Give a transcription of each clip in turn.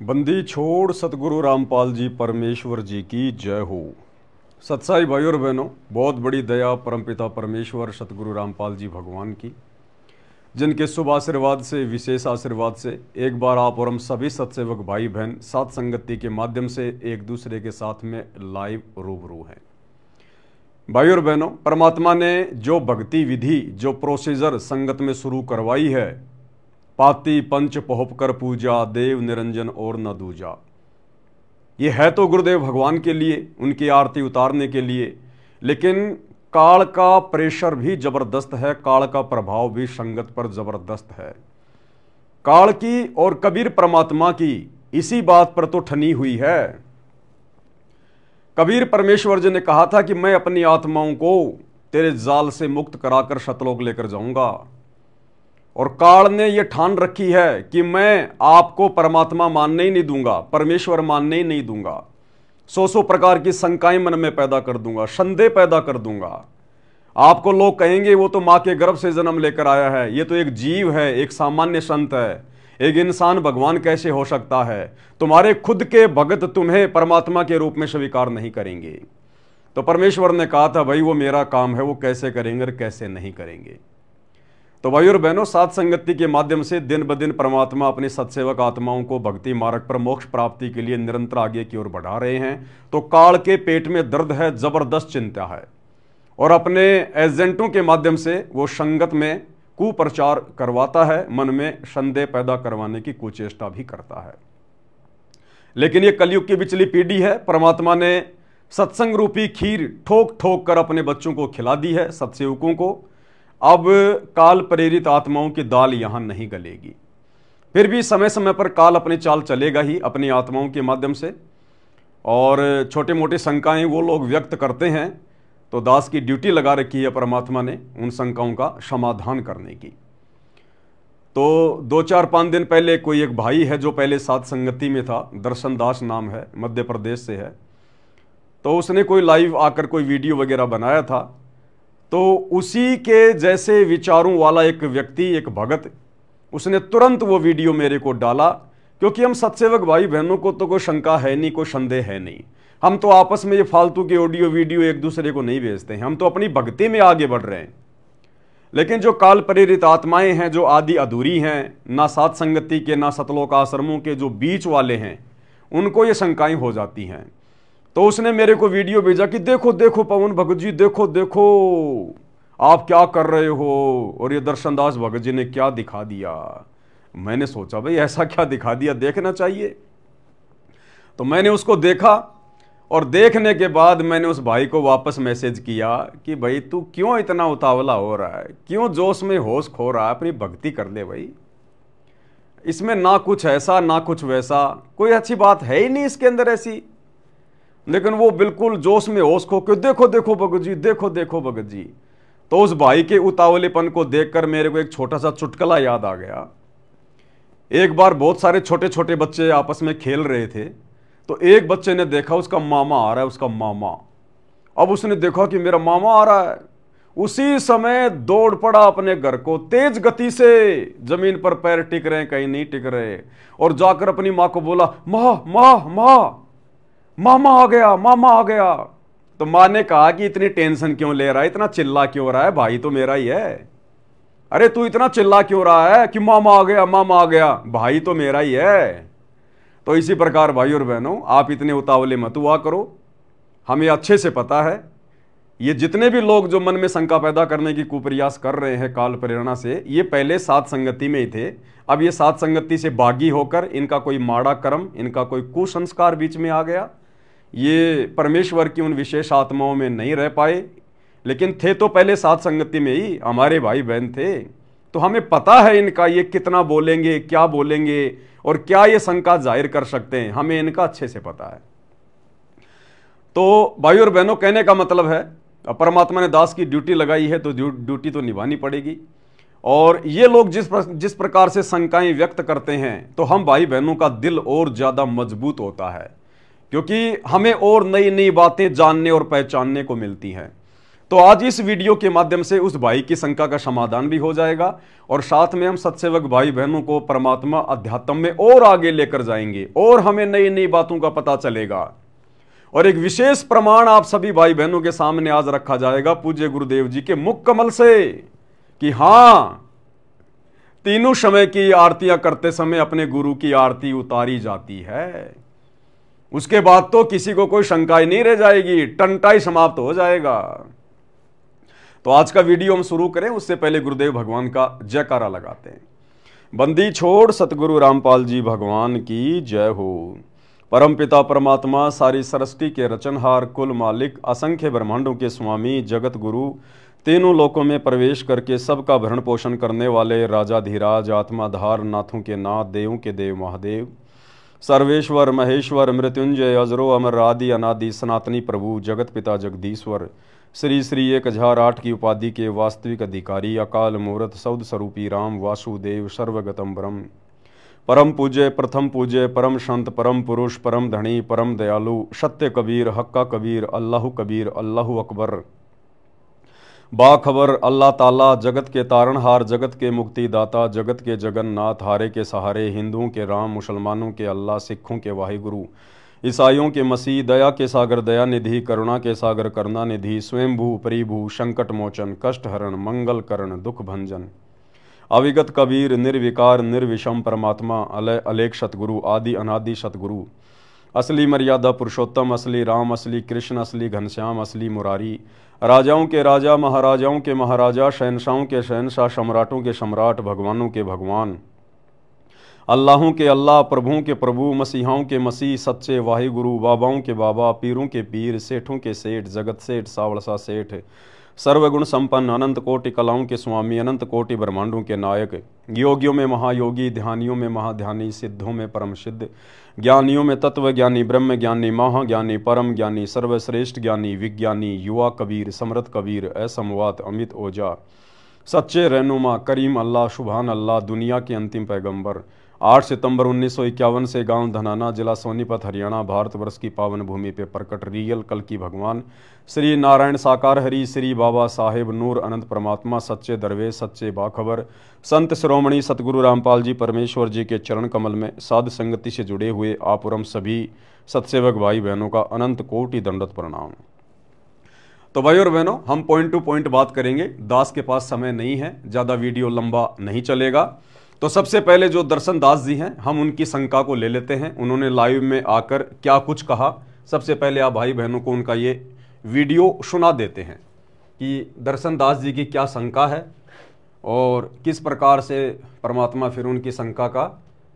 बंदी छोड़ सतगुरु रामपाल जी परमेश्वर जी की जय हो। सत्साई भाई और बहनों, बहुत बड़ी दया परमपिता परमेश्वर सतगुरु रामपाल जी भगवान की, जिनके शुभ आशीर्वाद से, विशेष आशीर्वाद से एक बार आप और हम सभी सत्सेवक भाई बहन साथ संगति के माध्यम से एक दूसरे के साथ में लाइव रूबरू हैं। भाई और बहनों, परमात्मा ने जो भक्ति विधि, जो प्रोसीजर संगत में शुरू करवाई है, पाती पंच पोहप कर पूजा, देव निरंजन और न दूजा, ये है तो गुरुदेव भगवान के लिए, उनकी आरती उतारने के लिए, लेकिन काल का प्रेशर भी जबरदस्त है, काल का प्रभाव भी संगत पर जबरदस्त है। काल की और कबीर परमात्मा की इसी बात पर तो ठनी हुई है। कबीर परमेश्वर जी ने कहा था कि मैं अपनी आत्माओं को तेरे जाल से मुक्त कराकर सतलोक लेकर जाऊंगा, और काल ने यह ठान रखी है कि मैं आपको परमात्मा मानने ही नहीं दूंगा, परमेश्वर मानने ही नहीं दूंगा। सौ प्रकार की शंकाएं मन में पैदा कर दूंगा, संदेह पैदा कर दूंगा। आपको लोग कहेंगे वो तो मां के गर्भ से जन्म लेकर आया है, ये तो एक जीव है, एक सामान्य संत है, एक इंसान भगवान कैसे हो सकता है? तुम्हारे खुद के भगत तुम्हें परमात्मा के रूप में स्वीकार नहीं करेंगे। तो परमेश्वर ने कहा था, भाई वो मेरा काम है, वो कैसे करेंगे और कैसे नहीं करेंगे। तो भाई और बहनों, सात संगति के माध्यम से दिन ब दिन परमात्मा अपनी सत्सेवक आत्माओं को भक्ति मार्ग पर मोक्ष प्राप्ति के लिए निरंतर आगे की ओर बढ़ा रहे हैं। तो काल के पेट में दर्द है, जबरदस्त चिंता है, और अपने एजेंटों के माध्यम से वो संगत में कुप्रचार करवाता है, मन में संदेह पैदा करवाने की कुचेष्टा भी करता है। लेकिन ये कलयुग की बिचली पीढ़ी है, परमात्मा ने सत्संग रूपी खीर ठोक ठोक कर अपने बच्चों को खिला दी है, सत्सेवकों को। अब काल प्रेरित आत्माओं की दाल यहां नहीं गलेगी। फिर भी समय समय पर काल अपनी चाल चलेगा ही अपनी आत्माओं के माध्यम से, और छोटे मोटे शंकाएं वो लोग व्यक्त करते हैं, तो दास की ड्यूटी लगा रखी है परमात्मा ने उन शंकाओं का समाधान करने की। तो 2-4-5 दिन पहले कोई एक भाई है जो पहले साथ संगति में था, दर्शन दास नाम है, मध्य प्रदेश से है। तो उसने कोई लाइव आकर कोई वीडियो वगैरह बनाया था। तो उसी के जैसे विचारों वाला एक व्यक्ति, एक भगत, उसने तुरंत वो वीडियो मेरे को डाला, क्योंकि हम सत्सेवक भाई बहनों को तो कोई शंका है नहीं, कोई संदेह है नहीं। हम तो आपस में ये फालतू के ऑडियो वीडियो एक दूसरे को नहीं भेजते हैं, हम तो अपनी भक्ति में आगे बढ़ रहे हैं। लेकिन जो काल प्रेरित आत्माएं हैं, जो आदि अधूरी हैं, ना सात संगति के ना सतलोक आश्रमों के जो बीच वाले हैं, उनको ये शंकाएं हो जाती हैं। तो उसने मेरे को वीडियो भेजा कि देखो देखो पवन भगत जी, देखो देखो आप क्या कर रहे हो, और ये दर्शनदास भगत जी ने क्या दिखा दिया। मैंने सोचा भाई ऐसा क्या दिखा दिया, देखना चाहिए। तो मैंने उसको देखा, और देखने के बाद मैंने उस भाई को वापस मैसेज किया कि भाई तू क्यों इतना उतावला हो रहा है, क्यों जोश में होश खो रहा है, अपनी भक्ति कर ले भाई। इसमें ना कुछ ऐसा ना कुछ वैसा, कोई अच्छी बात है ही नहीं इसके अंदर ऐसी। लेकिन वो बिल्कुल जोश में होश खो के देखो देखो भगत जी, देखो देखो भगत जी। तो उस भाई के उतावलेपन को देखकर मेरे को एक छोटा सा चुटकुला याद आ गया। एक बार बहुत सारे छोटे छोटे बच्चे आपस में खेल रहे थे, तो एक बच्चे ने देखा उसका मामा आ रहा है, उसका मामा। अब उसने देखा कि मेरा मामा आ रहा है, उसी समय दौड़ पड़ा अपने घर को, तेज गति से, जमीन पर पैर टिक रहे कहीं नहीं टिक रहे, और जाकर अपनी माँ को बोला, माँ माँ माँ, मामा आ गया, मामा आ गया। तो माँ ने कहा कि इतनी टेंशन क्यों ले रहा है, इतना चिल्ला क्यों रहा है, भाई तो मेरा ही है। अरे तू इतना चिल्ला क्यों रहा है कि मामा आ गया, मामा आ गया, भाई तो मेरा ही है। तो इसी प्रकार भाई और बहनों, आप इतने उतावले मत हुआ करो। हमें अच्छे से पता है, ये जितने भी लोग जो मन में शंका पैदा करने की कुप्रयास कर रहे हैं काल प्रेरणा से, ये पहले सात संगति में ही थे। अब ये सात संगति से बागी होकर इनका कोई माड़ा कर्म, इनका कोई कुसंस्कार बीच में आ गया, ये परमेश्वर की उन विशेष आत्माओं में नहीं रह पाए। लेकिन थे तो पहले सात संगति में ही, हमारे भाई बहन थे। तो हमें पता है इनका ये कितना बोलेंगे, क्या बोलेंगे, और क्या ये शंका जाहिर कर सकते हैं, हमें इनका अच्छे से पता है। तो भाई और बहनों, कहने का मतलब है, परमात्मा ने दास की ड्यूटी लगाई है तो ड्यूटी तो निभानी पड़ेगी। और ये लोग जिस प्रकार से शंकाएं व्यक्त करते हैं, तो हम भाई बहनों का दिल और ज़्यादा मजबूत होता है, क्योंकि हमें और नई नई बातें जानने और पहचानने को मिलती हैं। तो आज इस वीडियो के माध्यम से उस भाई की शंका का समाधान भी हो जाएगा और साथ में हम सत्सेवक भाई बहनों को परमात्मा अध्यात्म में और आगे लेकर जाएंगे और हमें नई नई बातों का पता चलेगा। और एक विशेष प्रमाण आप सभी भाई बहनों के सामने आज रखा जाएगा पूज्य गुरुदेव जी के मुख कमल से कि हां, तीनों समय की आरतियां करते समय अपने गुरु की आरती उतारी जाती है। उसके बाद तो किसी को कोई शंका ही नहीं रह जाएगी, टंटा ही समाप्त हो जाएगा। तो आज का वीडियो हम शुरू करें उससे पहले गुरुदेव भगवान का जयकारा लगाते हैं। बंदी छोड़ सतगुरु रामपाल जी भगवान की जय हो। परम पिता परमात्मा सारी सृष्टि के रचनहार, कुल मालिक, असंख्य ब्रह्मांडों के स्वामी, जगत गुरु, तीनों लोकों में प्रवेश करके सबका भरण पोषण करने वाले राजाधिराज, आत्माधार, नाथों के नाथ, देवों के देव महादेव, सर्वेश्वर महेश्वर, मृत्युंजय, अजरो अमर, आदि अनादि, सनातनी प्रभु, जगत पिता जगदीश्वर, श्री श्री 1008 की उपाधि के वास्तविक अधिकारी, अकाल मूर्त, सौद स्वरूपी राम वासुदेव, सर्वगतम ब्रह्म, परम पूज्य, प्रथम पूज्य, परम संत, परम पुरुष, परम धनी, परम दयालु, सत्य कबीर, हक्का कबीर, अल्लाहु अकबर, बाखबर अल्लाह ताला, जगत के तारणहार, जगत के मुक्तिदाता, जगत के जगन्नाथ, हारे के सहारे, हिंदुओं के राम, मुसलमानों के अल्लाह, सिखों के वाहिगुरु, ईसाइयों के मसीह, दया के सागर दया निधि, करुणा के सागर करुणा निधि, स्वयंभू परिभू, संकट मोचन, कष्ट हरण, मंगल करण, दुख भंजन, अविगत कबीर, निर्विकार निर्विषम परमात्मा, अलय अलेख सतगुरु, आदि अनादि सतगुरु, असली मर्यादा पुरुषोत्तम, असली राम, असली कृष्ण, असली घनश्याम, असली मुरारी, राजाओं के राजा, महाराजाओं के महाराजा, शहनशाहों के शहनशाह, सम्राटों के सम्राट, भगवानों के भगवान, अल्लाहों के अल्लाह, प्रभुओं के प्रभु, मसीहाओं के मसीह, सच्चे वाहिगुरु, बाबाओं के बाबा, पीरों के पीर, सेठों के सेठ, जगत सेठ, सावड़सा सेठ, सर्वगुण संपन्न, अनंत कोटि कलाओं के स्वामी, अनंत कोटि ब्रह्मांडों के नायक, योगियों में महायोगी, ध्यानियों में महाध्यानी, सिद्धों में परम सिद्ध, ज्ञानियों में तत्व ज्ञानी, ब्रह्म ज्ञानी, महाज्ञानी, परम ज्ञानी, सर्वश्रेष्ठ ज्ञानी, विज्ञानी, युवा कबीर, समृत कबीर, असमवात, अमित ओझा, सच्चे रहनुमा, करीम अल्लाह, सुभान अल्लाह, दुनिया के अंतिम पैगंबर, 8 सितंबर 1951 से गांव धनाना, जिला सोनीपत, हरियाणा, भारतवर्ष की पावन भूमि पे प्रकट रियल कल की भगवान श्री नारायण साकार हरि, श्री बाबा साहेब नूर अनंत परमात्मा, सच्चे दरवेश, सच्चे बाखबर, संत श्रोमणी सतगुरु रामपाल जी परमेश्वर जी के चरण कमल में साध संगति से जुड़े हुए आप और हम सभी सत्सेवक भाई बहनों का अनंत कोटि दंडवत प्रणाम। तो भाई और बहनों, हम पॉइंट टू पॉइंट बात करेंगे, दास के पास समय नहीं है, ज़्यादा वीडियो लंबा नहीं चलेगा। तो सबसे पहले जो दर्शन दास जी हैं, हम उनकी शंका को ले लेते हैं, उन्होंने लाइव में आकर क्या कुछ कहा। सबसे पहले आप भाई बहनों को उनका ये वीडियो सुना देते हैं कि दर्शन दास जी की क्या शंका है और किस प्रकार से परमात्मा फिर उनकी शंका का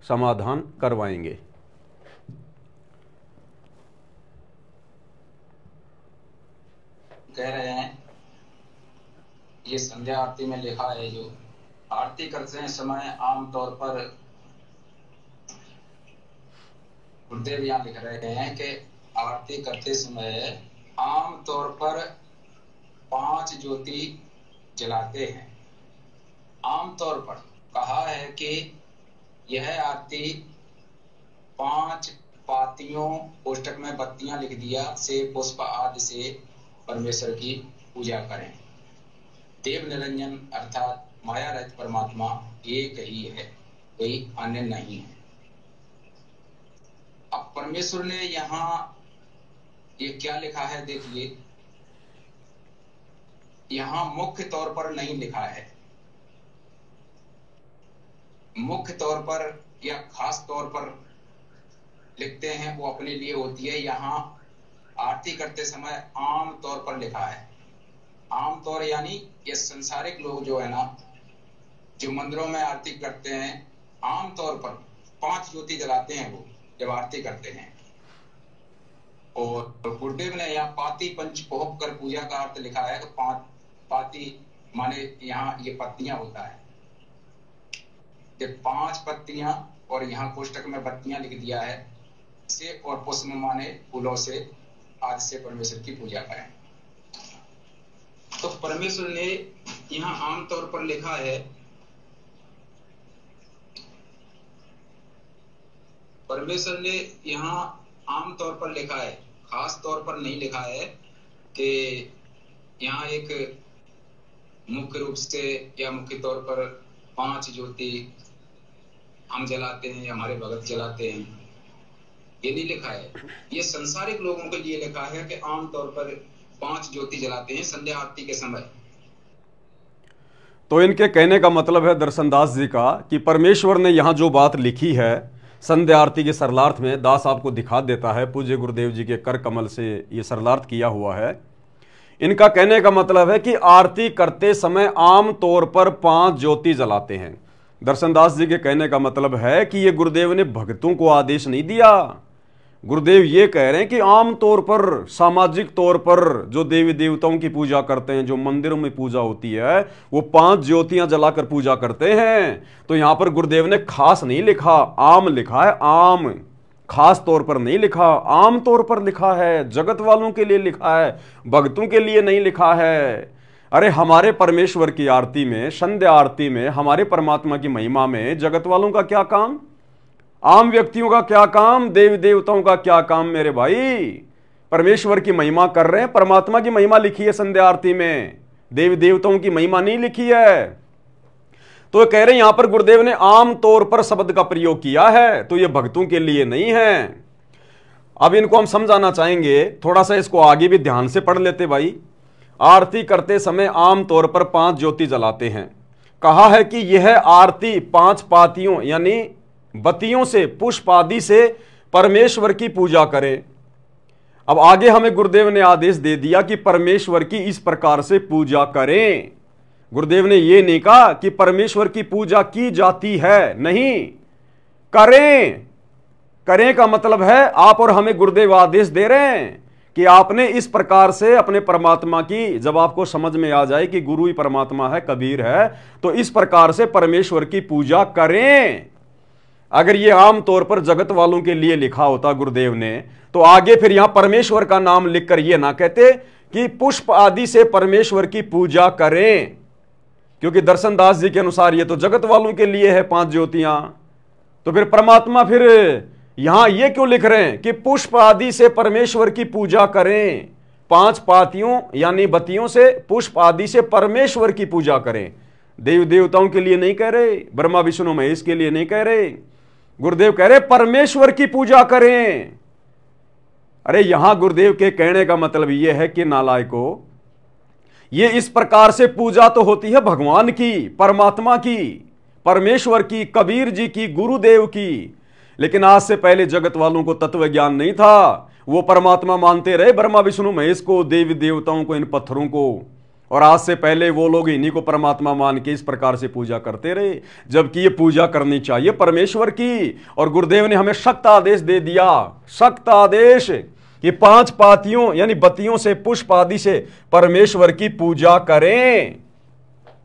समाधान करवाएंगे। कह रहे हैं ये संध्या आरती में लिखा है, जो आरती करते समय आमतौर पर गुरुदेव यहाँ लिख रहे हैं कि आरती करते समय आमतौर पर 5 ज्योति जलाते हैं। आमतौर पर कहा है कि यह आरती 5 पातियों, कोष्टक में बत्तियां लिख दिया, से पुष्प आदि से परमेश्वर की पूजा करें। देव निरंजन अर्थात माया रहित परमात्मा एक ही है, कोई अन्य नहीं है। अब परमेश्वर ने यहाँ ये क्या लिखा है देखिए, यहाँ मुख्य तौर पर नहीं लिखा है, मुख्य तौर पर या खास तौर पर लिखते हैं वो अपने लिए होती है। यहाँ आरती करते समय आम तौर पर लिखा है। आम तौर यानी ये संसारिक लोग जो है ना, जो मंदिरों में आरती करते हैं, आम तौर पर 5 ज्योति जलाते हैं वो जब आरती करते हैं। और गुरुदेव ने यहाँ पाती पंच पोहप कर पूजा का अर्थ लिखा है। तो 5 पाती माने यहाँ ये पत्तियां होता है, ये 5 पत्तियां, और यहाँ कोष्टक में बत्तियां लिख दिया है से, और पुष्प माने फूलों से आदि से परमेश्वर की पूजा करें। तो परमेश्वर ने यहाँ आमतौर पर लिखा है, परमेश्वर ने यहाँ आम तौर पर लिखा है, खास तौर पर नहीं लिखा है कि यहाँ एक मुख्य रूप से या मुख्य तौर पर 5 ज्योति हम जलाते हैं या हमारे भगत जलाते हैं, ये नहीं लिखा है। ये संसारिक लोगों के लिए लिखा है कि आमतौर पर 5 ज्योति जलाते हैं संध्या आरती के समय। तो इनके कहने का मतलब है दर्शनदास जी का कि परमेश्वर ने यहां जो बात लिखी है संध्या आरती के सरलार्थ में, दास आपको दिखा देता है, पूज्य गुरुदेव जी के कर कमल से ये सरलार्थ किया हुआ है। इनका कहने का मतलब है कि आरती करते समय आम तौर पर 5 ज्योति जलाते हैं। दर्शनदास जी के कहने का मतलब है कि ये गुरुदेव ने भक्तों को आदेश नहीं दिया। गुरुदेव ये कह रहे हैं कि आम तौर पर, सामाजिक तौर पर जो देवी देवताओं की पूजा करते हैं, जो मंदिरों में पूजा होती है, वो 5 ज्योतियां जलाकर पूजा करते हैं। तो यहां पर गुरुदेव ने खास नहीं लिखा, आम लिखा है, आम, खास तौर पर नहीं लिखा, आम तौर पर लिखा है, जगत वालों के लिए लिखा है, भक्तों के लिए नहीं लिखा है। अरे हमारे परमेश्वर की आरती में, संध्या आरती में, हमारे परमात्मा की महिमा में जगत वालों का क्या काम, आम व्यक्तियों का क्या काम, देवी देवताओं का क्या काम मेरे भाई? परमेश्वर की महिमा कर रहे हैं, परमात्मा की महिमा लिखी है संध्या आरती में, देवी देवताओं की महिमा नहीं लिखी है। तो कह रहे हैं यहां पर गुरुदेव ने आम तौर पर शब्द का प्रयोग किया है, तो यह भक्तों के लिए नहीं है। अब इनको हम समझाना चाहेंगे, थोड़ा सा इसको आगे भी ध्यान से पढ़ लेते भाई। आरती करते समय आम तौर पर 5 ज्योति जलाते हैं। कहा है कि यह आरती 5 पातियों यानी बत्तियों से, पुष्प आदि से परमेश्वर की पूजा करें। अब आगे हमें गुरुदेव ने आदेश दे दिया कि परमेश्वर की इस प्रकार से पूजा करें। गुरुदेव ने यह नहीं कहा कि परमेश्वर की पूजा की जाती है, नहीं, करें। करें का मतलब है आप और हमें गुरुदेव आदेश दे रहे हैं कि आपने इस प्रकार से अपने परमात्मा की, जब आपको समझ में आ जाए कि गुरु ही परमात्मा है, कबीर है, तो इस प्रकार से परमेश्वर की पूजा करें। अगर ये आम तौर पर जगत वालों के लिए लिखा होता गुरुदेव ने, तो आगे फिर यहां परमेश्वर का नाम लिखकर ये ना कहते कि पुष्प आदि से परमेश्वर की पूजा करें, क्योंकि दर्शनदास जी के अनुसार ये तो जगत वालों के लिए है 5 ज्योतियां। तो फिर परमात्मा फिर यहां ये क्यों लिख रहे हैं कि पुष्प आदि से परमेश्वर की पूजा करें? 5 पातियों यानी बत्तियों से, पुष्प आदि से परमेश्वर की पूजा करें। देव देवताओं के लिए नहीं कह रहे, ब्रह्मा विष्णु महेश के लिए नहीं कह रहे, गुरुदेव कह रहे परमेश्वर की पूजा करें। अरे यहां गुरुदेव के कहने का मतलब यह है कि नालायकों, ये इस प्रकार से पूजा तो होती है भगवान की, परमात्मा की, परमेश्वर की, कबीर जी की, गुरुदेव की, लेकिन आज से पहले जगत वालों को तत्व ज्ञान नहीं था। वो परमात्मा मानते रहे ब्रह्मा विष्णु महेश को, देवी देवताओं को, इन पत्थरों को, और आज से पहले वो लोग इन्हीं को परमात्मा मान के इस प्रकार से पूजा करते रहे, जबकि ये पूजा करनी चाहिए परमेश्वर की। और गुरुदेव ने हमें सख्त आदेश दे दिया, सख्त आदेश, कि 5 पातियों यानी बत्तियों से, पुष्प आदि से परमेश्वर की पूजा करें,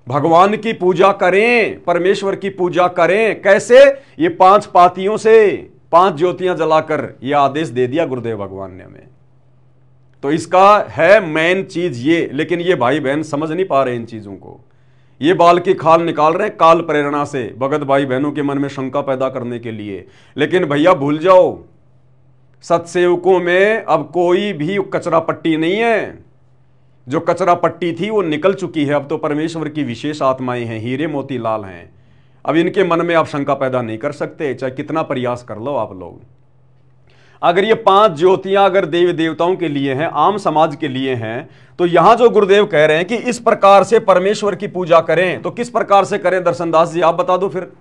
भगवान की पूजा करें, परमेश्वर की पूजा करें। कैसे? ये 5 पातियों से, 5 ज्योतियां जलाकर यह आदेश दे दिया गुरुदेव भगवान ने हमें। तो इसका है मेन चीज ये, लेकिन ये भाई बहन समझ नहीं पा रहे इन चीजों को। ये बाल की खाल निकाल रहे हैं काल प्रेरणा से, भगत भाई बहनों के मन में शंका पैदा करने के लिए। लेकिन भैया भूल जाओ, सत्सेवकों में अब कोई भी कचरा पट्टी नहीं है। जो कचरा पट्टी थी वो निकल चुकी है। अब तो परमेश्वर की विशेष आत्माएं हैं, हीरे मोती लाल हैं। अब इनके मन में आप शंका पैदा नहीं कर सकते, चाहे कितना प्रयास कर लो आप लोग। अगर ये 5 ज्योतियां अगर देवी देवताओं के लिए हैं, आम समाज के लिए हैं, तो यहां जो गुरुदेव कह रहे हैं कि इस प्रकार से परमेश्वर की पूजा करें, तो किस प्रकार से करें दर्शनदास जी, आप बता दो फिर।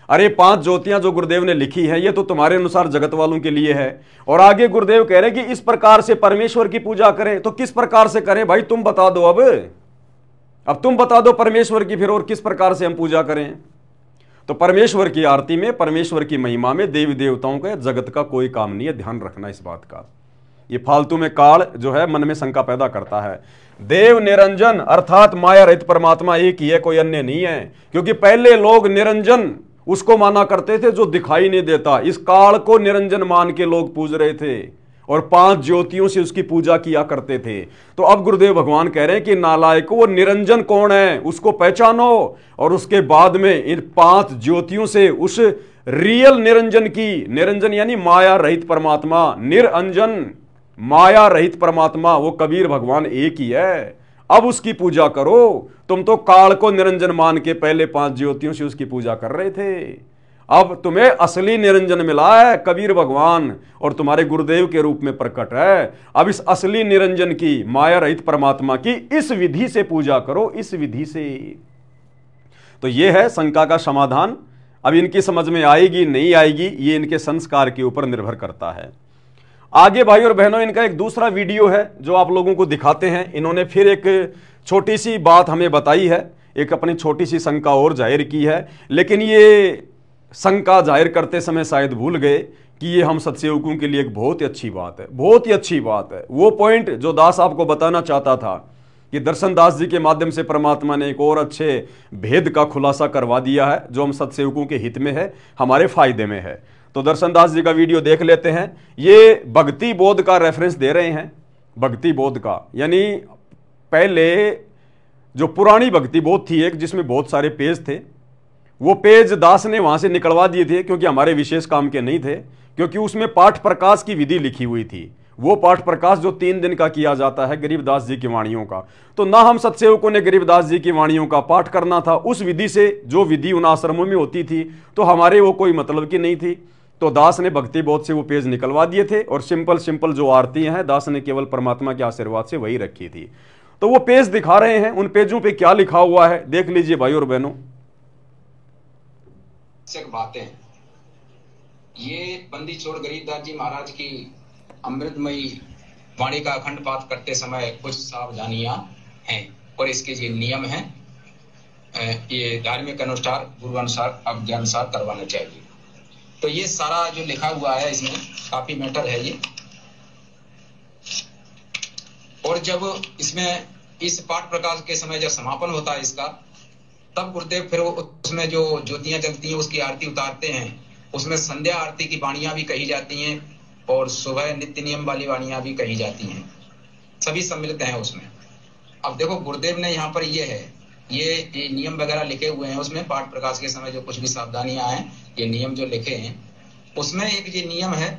अरे 5 ज्योतियां जो गुरुदेव ने लिखी है, ये तो तुम्हारे अनुसार जगत वालों के लिए है, और आगे गुरुदेव कह रहे हैं कि इस प्रकार से परमेश्वर की पूजा करें। तो किस प्रकार से करें भाई, तुम बता दो। अब तुम बता दो परमेश्वर की फिर, और किस प्रकार से हम पूजा करें। तो परमेश्वर की आरती में, परमेश्वर की महिमा में देवी देवताओं का, जगत का कोई काम नहीं है, ध्यान रखना इस बात का। ये फालतू में काल जो है मन में शंका पैदा करता है। देव निरंजन अर्थात माया रहित परमात्मा एक ही है, कोई अन्य नहीं है। क्योंकि पहले लोग निरंजन उसको माना करते थे जो दिखाई नहीं देता। इस काल को निरंजन मान के लोग पूज रहे थे और 5 ज्योतियों से उसकी पूजा किया करते थे। तो अब गुरुदेव भगवान कह रहे हैं कि नालायक, वो निरंजन कौन है उसको पहचानो, और उसके बाद में इन 5 ज्योतियों से उस रियल निरंजन की, निरंजन यानी माया रहित परमात्मा, निरंजन माया रहित परमात्मा, वो कबीर भगवान एक ही है। अब उसकी पूजा करो। तुम तो काल को निरंजन मान के पहले 5 ज्योतियों से उसकी पूजा कर रहे थे। अब तुम्हें असली निरंजन मिला है, कबीर भगवान और तुम्हारे गुरुदेव के रूप में प्रकट है। अब इस असली निरंजन की, माया रहित परमात्मा की इस विधि से पूजा करो, इस विधि से। तो यह है शंका का समाधान। अब इनकी समझ में आएगी नहीं आएगी, ये इनके संस्कार के ऊपर निर्भर करता है। आगे भाई और बहनों, इनका एक दूसरा वीडियो है जो आप लोगों को दिखाते हैं। इन्होंने फिर एक छोटी सी बात हमें बताई है, एक अपनी छोटी सी शंका और जाहिर की है, लेकिन ये शंका जाहिर करते समय शायद भूल गए कि ये हम सत्सेवकों के लिए एक बहुत ही अच्छी बात है, बहुत ही अच्छी बात है। वो पॉइंट जो दास आपको बताना चाहता था कि दर्शन दास जी के माध्यम से परमात्मा ने एक और अच्छे भेद का खुलासा करवा दिया है, जो हम सत्सेवकों के हित में है, हमारे फायदे में है। तो दर्शन दास जी का वीडियो देख लेते हैं। ये भक्ति बोध का रेफरेंस दे रहे हैं, भक्ति बोध का, यानी पहले जो पुरानी भक्ति बोध थी एक, जिसमें बहुत सारे पेज थे, वो पेज दास ने वहां से निकलवा दिए थे क्योंकि हमारे विशेष काम के नहीं थे, क्योंकि उसमें पाठ प्रकाश की विधि लिखी हुई थी। वो पाठ प्रकाश जो 3 दिन का किया जाता है गरीबदास जी की वाणियों का, तो ना हम सत्सेवकों ने गरीबदास जी की वाणियों का पाठ करना था उस विधि से, जो विधि उन आश्रमों में होती थी, तो हमारे वो कोई मतलब की नहीं थी। तो दास ने भक्ति बोध से वो पेज निकलवा दिए थे और सिंपल जो आरती हैं दास ने केवल परमात्मा के आशीर्वाद से वही रखी थी। तो वो पेज दिखा रहे हैं, उन पेजों पे क्या लिखा हुआ है देख लीजिए भाई और बहनों। बातें, ये बंदी छोड़ गरीबदास जी महाराज की अमृतमयी वाणी का अखंड पाठ करते समय कुछ सावधानियां हैं और इसके ये नियम हैं। ये धार्मिक अनुसार, गुरु अनुसार, अज्ञा अनुसार करवाना चाहिए। तो ये सारा जो लिखा हुआ है इसमें काफी मैटर है ये। और जब इसमें इस पाठ प्रकाश के समय जब समापन होता है इसका, तब गुरुदेव फिर उसमें जो ज्योतियां जलती हैं उसकी आरती उतारते हैं। उसमें संध्या आरती की वाणियां भी कही जाती हैं और सुबह नित्य नियम वाली वाणियां भी कही जाती हैं, सभी सम्मिलित हैं उसमें। अब देखो गुरुदेव ने यहाँ पर ये नियम वगैरह लिखे हुए हैं, उसमें पाठ प्रकाश के समय जो कुछ भी सावधानियां हैं, ये नियम जो लिखे हैं, उसमें एक ये नियम है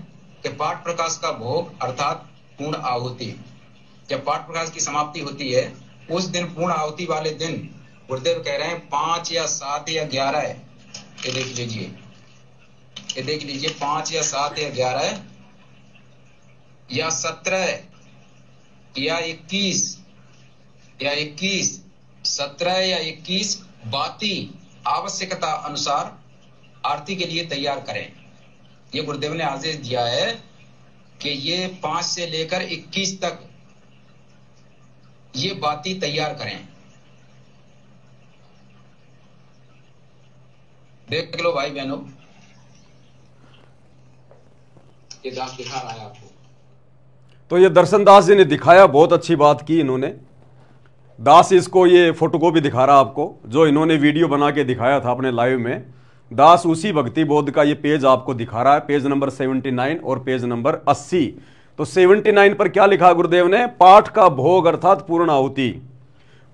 कि पाठ प्रकाश का भोग अर्थात पूर्ण आहुति, जब पाठ प्रकाश की समाप्ति होती है उस दिन, पूर्ण आहुति वाले दिन गुरुदेव कह रहे हैं 5 या 7 या 11, ये देख लीजिए, ये देख लीजिए, 5 या 7 या 11 या 17 या 21 या 21, 17 या 21 बाती आवश्यकता अनुसार आरती के लिए तैयार करें। ये गुरुदेव ने आदेश दिया है कि ये 5 से लेकर 21 तक ये बाती तैयार करें। देख लो भाई बहनों, ये दास दिखा रहा है आपको। तो ये दर्शन दास जी ने दिखाया, बहुत अच्छी बात की इन्होंने। दास इसको ये फोटोकॉपी दिखा रहा आपको, जो इन्होंने वीडियो बना के दिखाया था अपने लाइव में। दास उसी भक्ति बोध का ये पेज आपको दिखा रहा है, पेज नंबर 79 और पेज नंबर 80। तो 79 पर क्या लिखा गुरुदेव ने? पाठ का भोग अर्थात पूर्ण आहुति,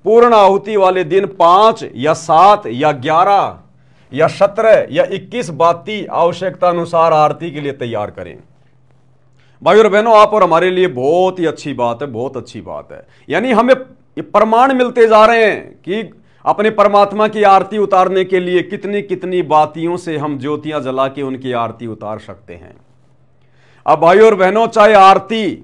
पूर्ण आहुति वाले दिन 5 या 7 या 11 या 17 या 21 बाती आवश्यकता अनुसार आरती के लिए तैयार करें। भाई और बहनों, आप और हमारे लिए बहुत ही अच्छी बात है, बहुत अच्छी बात है। यानी हमें ये प्रमाण मिलते जा रहे हैं कि अपने परमात्मा की आरती उतारने के लिए कितनी कितनी बातियों से हम ज्योतियां जला के उनकी आरती उतार सकते हैं। अब भाई और बहनों, चाहे आरती,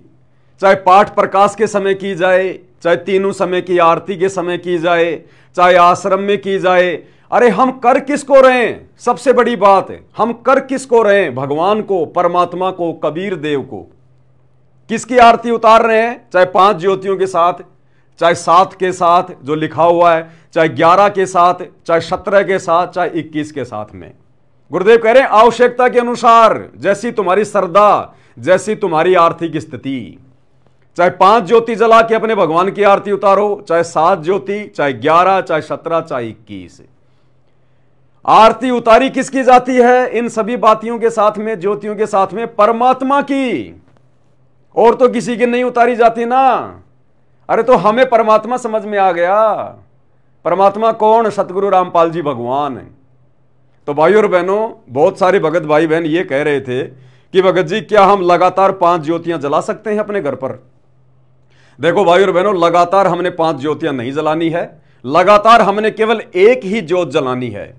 चाहे पाठ प्रकाश के समय की जाए, चाहे तीनों समय की आरती के समय की जाए, चाहे आश्रम में की जाए, अरे हम कर किसको रहे हैं? सबसे बड़ी बात है, हम कर किसको रहे हैं? भगवान को, परमात्मा को, कबीर देव को। किसकी आरती उतार रहे हैं? चाहे 5 ज्योतियों के साथ, चाहे 7 के साथ जो लिखा हुआ है, चाहे 11 के साथ, चाहे 17 के साथ, चाहे 21 के साथ में। गुरुदेव कह रहे हैं आवश्यकता के अनुसार, जैसी तुम्हारी श्रद्धा, जैसी तुम्हारी आर्थिक स्थिति। चाहे 5 ज्योति जला के अपने भगवान की आरती उतारो, चाहे 7 ज्योति, चाहे 11, चाहे 17, चाहे 21। आरती उतारी किसकी जाती है? इन सभी बातियों के साथ में, ज्योतियों के साथ में, परमात्मा की, और तो किसी की नहीं उतारी जाती ना। अरे तो हमें परमात्मा समझ में आ गया। परमात्मा कौन? सतगुरु रामपाल जी भगवान। तो भाई और बहनों, बहुत सारे भगत भाई बहन ये कह रहे थे कि भगत जी क्या हम लगातार 5 ज्योतियां जला सकते हैं अपने घर पर? देखो भाई और बहनों, लगातार हमने 5 ज्योतियां नहीं जलानी है, लगातार हमने केवल एक ही ज्योत जलानी है,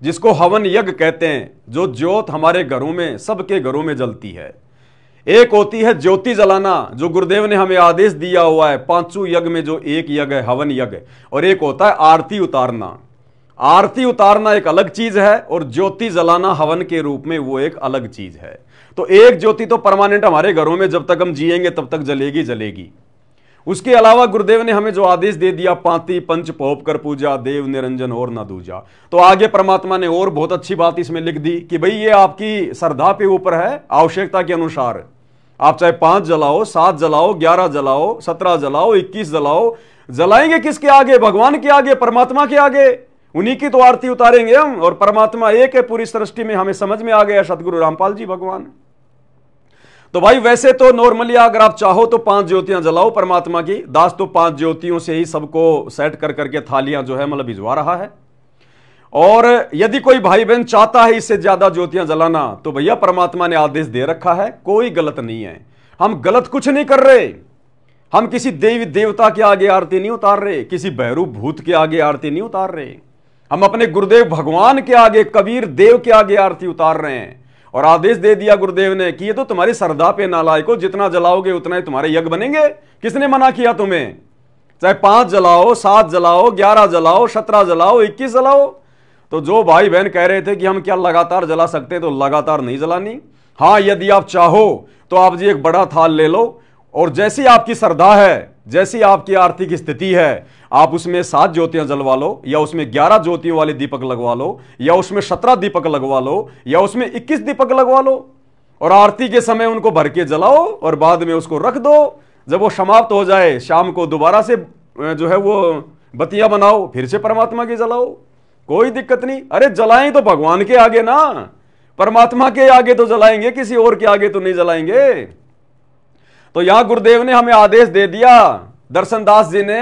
जिसको हवन यज्ञ कहते हैं। जो ज्योत हमारे घरों में, सबके घरों में जलती है। एक होती है ज्योति जलाना, जो गुरुदेव ने हमें आदेश दिया हुआ है, 5 यज्ञ में जो एक यज्ञ है हवन यज्ञ, और एक होता है आरती उतारना। आरती उतारना एक अलग चीज है, और ज्योति जलाना हवन के रूप में वो एक अलग चीज है। तो एक ज्योति तो परमानेंट हमारे घरों में जब तक हम जिएंगे तब तक जलेगी जलेगी। उसके अलावा गुरुदेव ने हमें जो आदेश दे दिया, 5 पंच पोप कर पूजा, देव निरंजन और न दूजा। तो आगे परमात्मा ने और बहुत अच्छी बात इसमें लिख दी कि भाई ये आपकी श्रद्धा पे ऊपर है, आवश्यकता के अनुसार आप चाहे 5 जलाओ, 7 जलाओ, 11 जलाओ, 17 जलाओ, 21 जलाओ। जलाएंगे किसके आगे? भगवान के आगे, परमात्मा के आगे। उन्हीं की तो आरती उतारेंगे हम, और परमात्मा एक है पूरी सृष्टि में। हमें समझ में आ गया सतगुरु रामपाल जी भगवान। तो भाई वैसे तो नॉर्मली अगर आप चाहो तो 5 ज्योतियां जलाओ परमात्मा की। दास तो 5 ज्योतियों से ही सबको सेट कर करके थालियां जो है मतलब भिजवा रहा है। और यदि कोई भाई बहन चाहता है इससे ज्यादा ज्योतियां जलाना, तो भैया परमात्मा ने आदेश दे रखा है, कोई गलत नहीं है। हम गलत कुछ नहीं कर रहे। हम किसी देवी देवता के आगे आरती नहीं उतार रहे, किसी भैरू भूत के आगे आरती नहीं उतार रहे। हम अपने गुरुदेव भगवान के आगे, कबीर देव के आगे आरती उतार रहे हैं। और आदेश दे दिया गुरुदेव ने कि ये तो तुम्हारी श्रद्धा पे नालायको, जितना जलाओगे उतना ही तुम्हारे यज्ञ बनेंगे। किसने मना किया तुम्हें? चाहे 5 जलाओ, 7 जलाओ, 11 जलाओ, 17 जलाओ, 21 जलाओ। तो जो भाई बहन कह रहे थे कि हम क्या लगातार जला सकते, तो लगातार नहीं जलानी। हाँ, यदि आप चाहो तो आप जी एक बड़ा थाल ले लो, और जैसी आपकी श्रद्धा है, जैसी आपकी आर्थिक स्थिति है, आप उसमें 7 ज्योतियां जलवा लो, या उसमें 11 ज्योतियों वाले दीपक लगवा लो, या उसमें 17 दीपक लगवा लो, या उसमें 21 दीपक लगवा लो, और आरती के समय उनको भर के जलाओ, और बाद में उसको रख दो। जब वो समाप्त हो जाए, शाम को दोबारा से जो है वो बत्तियां बनाओ, फिर से परमात्मा की जलाओ, कोई दिक्कत नहीं। अरे जलाएं तो भगवान के आगे ना, परमात्मा के आगे तो जलाएंगे, किसी और के आगे तो नहीं जलाएंगे। तो यहां गुरुदेव ने हमें आदेश दे दिया, दर्शन दास जी ने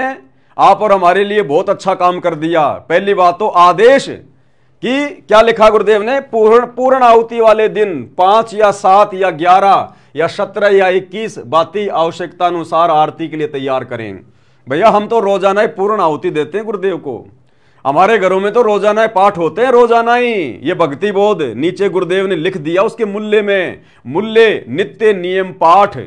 आप और हमारे लिए बहुत अच्छा काम कर दिया। पहली बात तो आदेश कि क्या लिखा गुरुदेव ने, पूर्ण आहुति वाले दिन 5 या 7 या 11 या 17 या 21 बाती आवश्यकता अनुसार आरती के लिए तैयार करें। भैया हम तो रोजाना ही पूर्ण आहुति देते हैं गुरुदेव को। हमारे घरों में तो रोजाना पाठ होते हैं, रोजाना ही। ये भक्ति बोध नीचे गुरुदेव ने लिख दिया उसके मूल्य में, मूल्य नित्य नियम पाठ।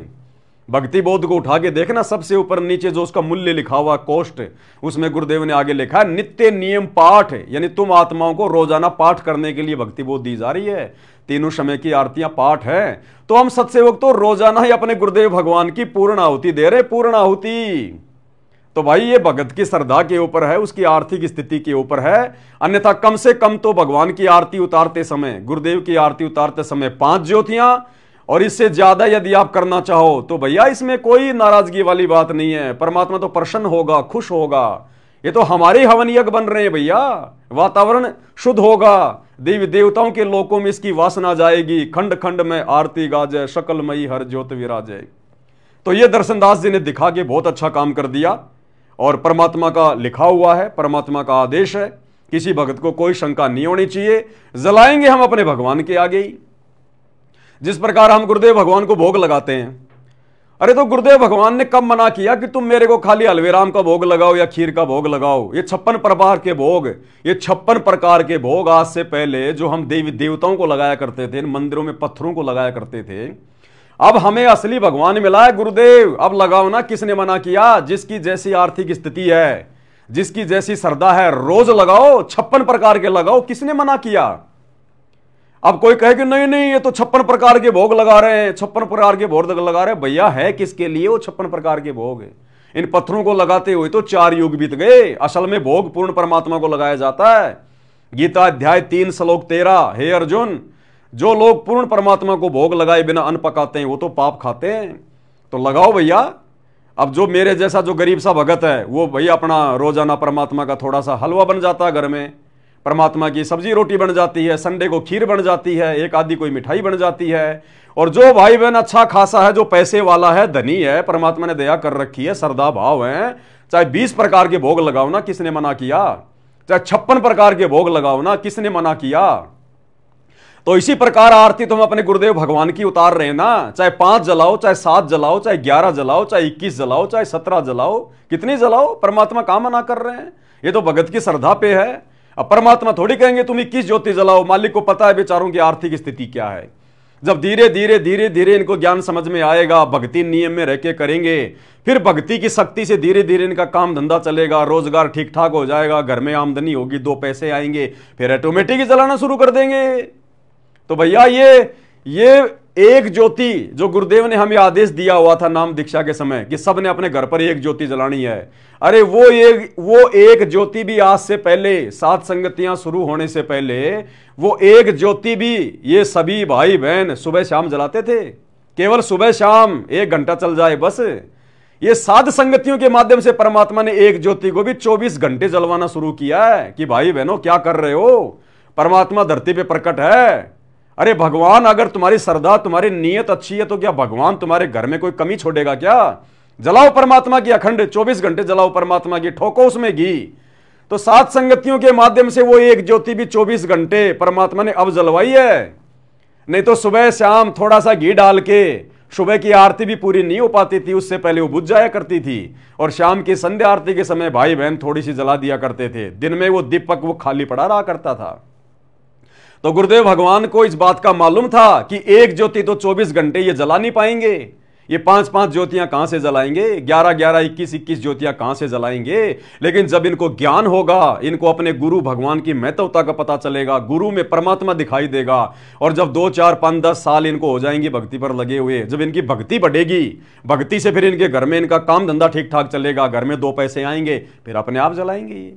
भक्ति बोध को उठा के देखना, सबसे ऊपर नीचे जो उसका मूल्य लिखा हुआ कोष्ट, उसमें गुरुदेव ने आगे लिखा है नित्य नियम पाठ, यानी तुम आत्माओं को रोजाना पाठ करने के लिए भक्ति बोध दी जा रही है। तीनों समय की आरतियां पाठ है, तो हम सत्सेवक तो रोजाना ही अपने गुरुदेव भगवान की पूर्ण आहुति दे रहे, पूर्ण आहुति। तो भाई ये भगत की श्रद्धा के ऊपर है, उसकी आर्थिक स्थिति के ऊपर है। अन्यथा कम से कम तो भगवान की आरती उतारते समय, गुरुदेव की आरती उतारते समय 5 ज्योतियां, और इससे ज्यादा यदि आप करना चाहो तो भैया इसमें कोई नाराजगी वाली बात नहीं है। परमात्मा तो प्रसन्न होगा, खुश होगा। ये तो हमारे हवन यज्ञ बन रहे हैं भैया, वातावरण शुद्ध होगा, देवी देवताओं के लोकों में इसकी वासना जाएगी, खंड खंड में आरती गाजे, शकलमयी हर ज्योत विराजे। तो ये दर्शनदास जी ने दिखा के बहुत अच्छा काम कर दिया, और परमात्मा का लिखा हुआ है, परमात्मा का आदेश है, किसी भगत को कोई शंका नहीं होनी चाहिए। जलाएंगे हम अपने भगवान के आगे ही, जिस प्रकार हम गुरुदेव भगवान को भोग लगाते हैं। अरे तो गुरुदेव भगवान ने कब मना किया कि तुम मेरे को खाली हलवेराम का भोग लगाओ या खीर का भोग लगाओ? ये 56 प्रकार के भोग, ये 56 प्रकार के भोग आज से पहले जो हम देवी देवताओं को लगाया करते थे, मंदिरों में पत्थरों को लगाया करते थे, अब हमें असली भगवान मिला है गुरुदेव, अब लगाओ ना। किसने मना किया? जिसकी जैसी आर्थिक स्थिति है, जिसकी जैसी श्रद्धा है, रोज लगाओ, 56 प्रकार के लगाओ। किसने मना किया? अब कोई कहे कि नहीं नहीं ये तो 56 प्रकार के भोग लगा रहे हैं, 56 प्रकार के भोग लगा रहे हैं। भैया है किसके लिए वो 56 प्रकार के भोग? इन पत्थरों को लगाते हुए तो 4 युग बीत गए। असल में भोग पूर्ण परमात्मा को लगाया जाता है। गीता अध्याय 3 श्लोक 13, हे अर्जुन, जो लोग पूर्ण परमात्मा को भोग लगाए बिना अन्न पकाते हैं वो तो पाप खाते हैं। तो लगाओ भैया। अब जो मेरे जैसा जो गरीब सा भगत है, वो भैया अपना रोजाना परमात्मा का थोड़ा सा हलवा बन जाता है घर में, परमात्मा की सब्जी रोटी बन जाती है, संडे को खीर बन जाती है, एक आदि कोई मिठाई बन जाती है। और जो भाई बहन अच्छा खासा है, जो पैसे वाला है, धनी है, परमात्मा ने दया कर रखी है, श्रद्धा भाव है, चाहे 20 प्रकार के भोग लगाओ ना, किसने मना किया? चाहे 56 प्रकार के भोग लगाओ ना, किसने मना किया? तो इसी प्रकार आरती तुम अपने गुरुदेव भगवान की उतार रहे हैं ना, चाहे 5 जलाओ, चाहे 7 जलाओ, चाहे 11 जलाओ, चाहे 21 जलाओ, चाहे 17 जलाओ, कितनी जलाओ, परमात्मा काम मना कर रहे हैं। ये तो भगत की श्रद्धा पे है। अब परमात्मा थोड़ी कहेंगे तुम 21 ज्योति जलाओ, मालिक को पता है बेचारों की आर्थिक स्थिति क्या है। जब धीरे धीरे धीरे धीरे इनको ज्ञान समझ में आएगा, भक्ति नियम में रह के करेंगे, फिर भक्ति की शक्ति से धीरे धीरे इनका काम धंधा चलेगा, रोजगार ठीक ठाक हो जाएगा, घर में आमदनी होगी, 2 पैसे आएंगे, फिर ऑटोमेटिक ही जलाना शुरू कर देंगे। तो भैया ये एक ज्योति जो गुरुदेव ने हमें आदेश दिया हुआ था नाम दीक्षा के समय कि सबने अपने घर पर एक ज्योति जलानी है, अरे वो एक ज्योति भी आज से पहले, 7 संगतियां शुरू होने से पहले वो एक ज्योति भी ये सभी भाई बहन सुबह शाम जलाते थे। केवल सुबह शाम 1 घंटा चल जाए बस। ये 7 संगतियों के माध्यम से परमात्मा ने एक ज्योति को भी 24 घंटे जलवाना शुरू किया है कि भाई बहनों क्या कर रहे हो, परमात्मा धरती पे प्रकट है। अरे भगवान, अगर तुम्हारी श्रद्धा, तुम्हारी नीयत अच्छी है तो क्या भगवान तुम्हारे घर में कोई कमी छोड़ेगा क्या? जलाओ परमात्मा की अखंड, 24 घंटे जलाओ परमात्मा की, ठोको उसमें घी। तो 7 संगतियों के माध्यम से वो एक ज्योति भी 24 घंटे परमात्मा ने अब जलवाई है। नहीं तो सुबह शाम थोड़ा सा घी डाल के सुबह की आरती भी पूरी नहीं हो पाती थी, उससे पहले वो बुझ जाया करती थी। और शाम की संध्या आरती के समय भाई बहन थोड़ी सी जला दिया करते थे। दिन में वो दीपक वो खाली पड़ा रहा करता था। तो गुरुदेव भगवान को इस बात का मालूम था कि एक ज्योति तो 24 घंटे ये जला नहीं पाएंगे, ये 5-5 ज्योतियां कहां से जलाएंगे, 11-11, 21-21 ज्योतियां कहां से जलाएंगे। लेकिन जब इनको ज्ञान होगा, इनको अपने गुरु भगवान की महत्वता का पता चलेगा, गुरु में परमात्मा दिखाई देगा, और जब 2, 4, 5, 10 साल इनको हो जाएंगे भक्ति पर लगे हुए, जब इनकी भक्ति बढ़ेगी, भक्ति से फिर इनके घर में इनका काम धंधा ठीक ठाक चलेगा, घर में 2 पैसे आएंगे, फिर अपने आप जलाएंगे।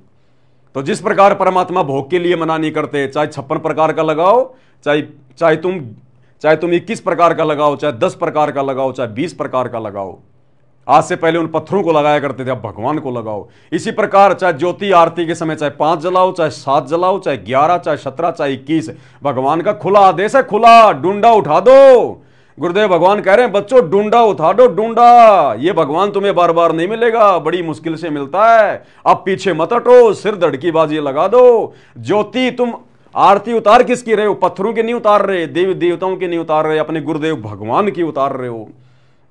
तो जिस प्रकार परमात्मा भोग के लिए मना नहीं करते, चाहे 56 प्रकार का लगाओ, चाहे तुम 21 प्रकार का लगाओ, चाहे 10 प्रकार का लगाओ, चाहे 20 प्रकार का लगाओ। आज से पहले उन पत्थरों को लगाया करते थे, अब भगवान को लगाओ। इसी प्रकार चाहे ज्योति आरती के समय चाहे 5 जलाओ, चाहे 7 जलाओ, चाहे 11, चाहे 17, चाहे 21, भगवान का खुला आदेश है, खुला। डूंडा उठा दो। गुरुदेव भगवान कह रहे हैं बच्चों डूंडा उठा दो, डूंडा। ये भगवान तुम्हें बार बार नहीं मिलेगा, बड़ी मुश्किल से मिलता है। अब पीछे मत हटो, सिर धड़की बाजी लगा दो। ज्योति तुम आरती उतार किसकी रहे हो? पत्थरों की नहीं उतार रहे, देवी देवताओं की नहीं उतार रहे, अपने गुरुदेव भगवान की उतार रहे हो।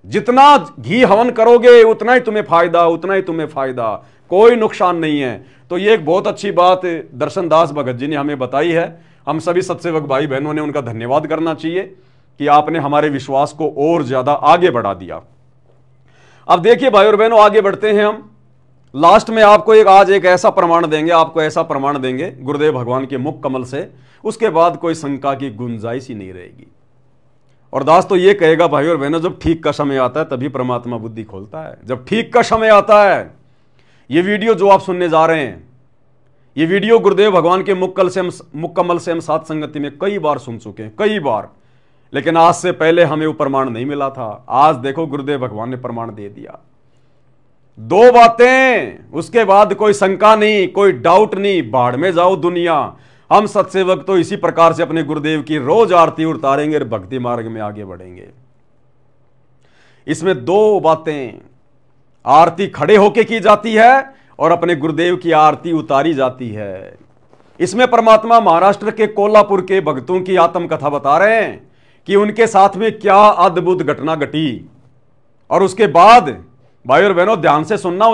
जितना घी हवन करोगे उतना ही तुम्हें फायदा, उतना ही तुम्हें फायदा, कोई नुकसान नहीं है। तो ये एक बहुत अच्छी बात दर्शन दास भगत जी ने हमें बताई है। हम सभी सत्सेवक भाई बहनों ने उनका धन्यवाद करना चाहिए कि आपने हमारे विश्वास को और ज्यादा आगे बढ़ा दिया। अब देखिए भाई और बहनों, आगे बढ़ते हैं हम। लास्ट में आपको आज एक ऐसा प्रमाण देंगे, आपको ऐसा प्रमाण देंगे गुरुदेव भगवान के मुख कमल से, उसके बाद कोई शंका की गुंजाइश ही नहीं रहेगी। और दास तो ये कहेगा भाई और बहनों, जब ठीक का समय आता है तभी परमात्मा बुद्धि खोलता है। जब ठीक का समय आता है, ये वीडियो जो आप सुनने जा रहे हैं, ये वीडियो गुरुदेव भगवान के मुख कमल से हम 7 संगति में कई बार सुन चुके हैं, कई बार। लेकिन आज से पहले हमें वो प्रमाण नहीं मिला था। आज देखो गुरुदेव भगवान ने प्रमाण दे दिया। 2 बातें, उसके बाद कोई शंका नहीं, कोई डाउट नहीं, बाढ़ में जाओ दुनिया। हम सत्सेवक तो इसी प्रकार से अपने गुरुदेव की रोज आरती उतारेंगे और भक्ति मार्ग में आगे बढ़ेंगे। इसमें 2 बातें, आरती खड़े होके की जाती है और अपने गुरुदेव की आरती उतारी जाती है। इसमें परमात्मा महाराष्ट्र के कोल्हापुर के भक्तों की आत्मकथा बता रहे हैं कि उनके साथ में क्या अद्भुत घटना घटी। और उसके बाद भाई और बहनों ध्यान से सुनना,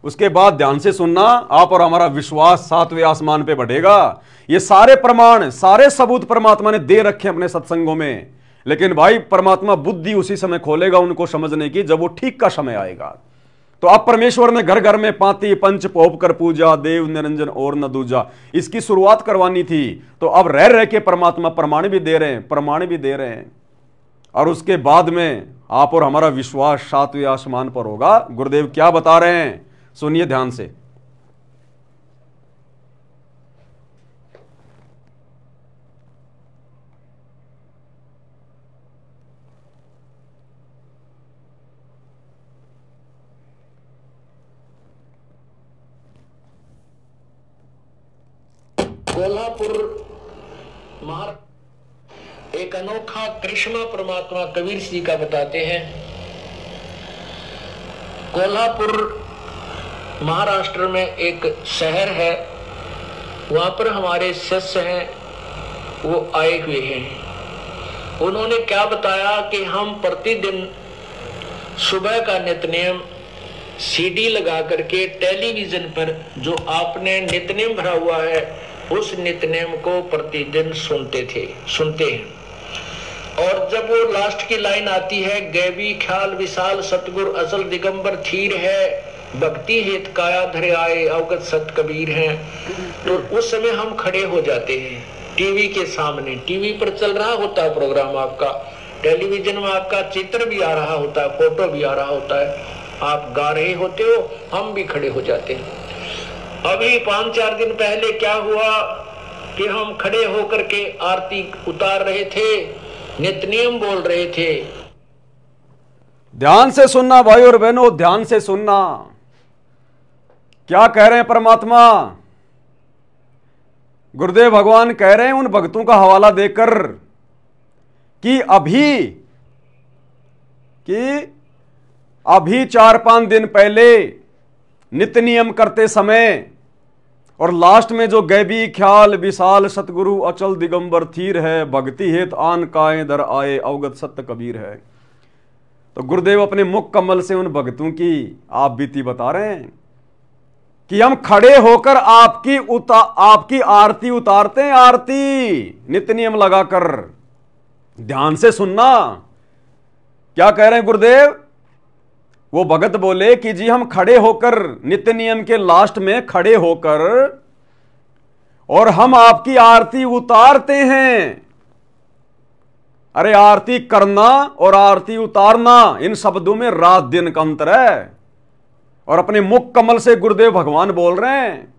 उसके बाद ध्यान से सुनना, आप और हमारा विश्वास 7वें आसमान पे बढ़ेगा। ये सारे प्रमाण, सारे सबूत परमात्मा ने दे रखे अपने सत्संगों में। लेकिन भाई परमात्मा बुद्धि उसी समय खोलेगा उनको समझने की जब वो ठीक का समय आएगा। तो अब परमेश्वर ने घर घर में पाती पंच पोप कर पूजा, देव निरंजन और न दूजा, इसकी शुरुआत करवानी थी। तो अब रह रह के परमात्मा प्रमाण भी दे रहे हैं, और उसके बाद में आप और हमारा विश्वास 7वें आसमान पर होगा। गुरुदेव क्या बता रहे हैं, सुनिए ध्यान से। कोल्हापुर एक अनोखा करिश्मा परमात्मा कबीर जी का बताते हैं। कोल्हापुर महाराष्ट्र में एक शहर है, वहां पर हमारे शिष्य हैं वो आए हुए हैं। उन्होंने क्या बताया कि हम प्रतिदिन सुबह का नित्यनेम सीडी लगा करके टेलीविजन पर जो आपने नित्यनेम भरा हुआ है उस नित्यनेम को प्रतिदिन सुनते हैं। और जब वो लास्ट की लाइन आती है, गैबी ख्याल विशाल सतगुरु असल दिगंबर थीर है, भक्ति हेत काया धरे आए अवगत सत कबीर हैं, तो उस समय हम खड़े हो जाते हैं टीवी के सामने। टीवी पर चल रहा होता है प्रोग्राम आपका, टेलीविजन में आपका चित्र भी आ रहा होता है, फोटो भी आ रहा होता है, आप गा रहे होते हो, हम भी खड़े हो जाते हैं। अभी 5-4 दिन पहले क्या हुआ कि हम खड़े होकर के आरती उतार रहे थे, नित्यनेम बोल रहे थे। ध्यान से सुनना भाई और बहनों, ध्यान से सुनना। क्या कह रहे हैं परमात्मा? गुरुदेव भगवान कह रहे हैं उन भक्तों का हवाला देकर कि अभी 4-5 दिन पहले नित्य नियम करते समय और लास्ट में जो गैबी ख्याल विशाल सतगुरु अचल दिगंबर थीर है, भक्ति हेत आन काए दर आए अवगत सत्य कबीर है। तो गुरुदेव अपने मुख कमल से उन भक्तों की आप बीती बता रहे हैं कि हम खड़े होकर आपकी आरती उतारते हैं, आरती नित्य नियम लगाकर। ध्यान से सुनना, क्या कह रहे हैं गुरुदेव? वो भगत बोले कि जी हम खड़े होकर नित्य नियम के लास्ट में खड़े होकर और हम आपकी आरती उतारते हैं। अरे आरती करना और आरती उतारना, इन शब्दों में रात दिन का अंतर है। और अपने मुख कमल से गुरुदेव भगवान बोल रहे हैं,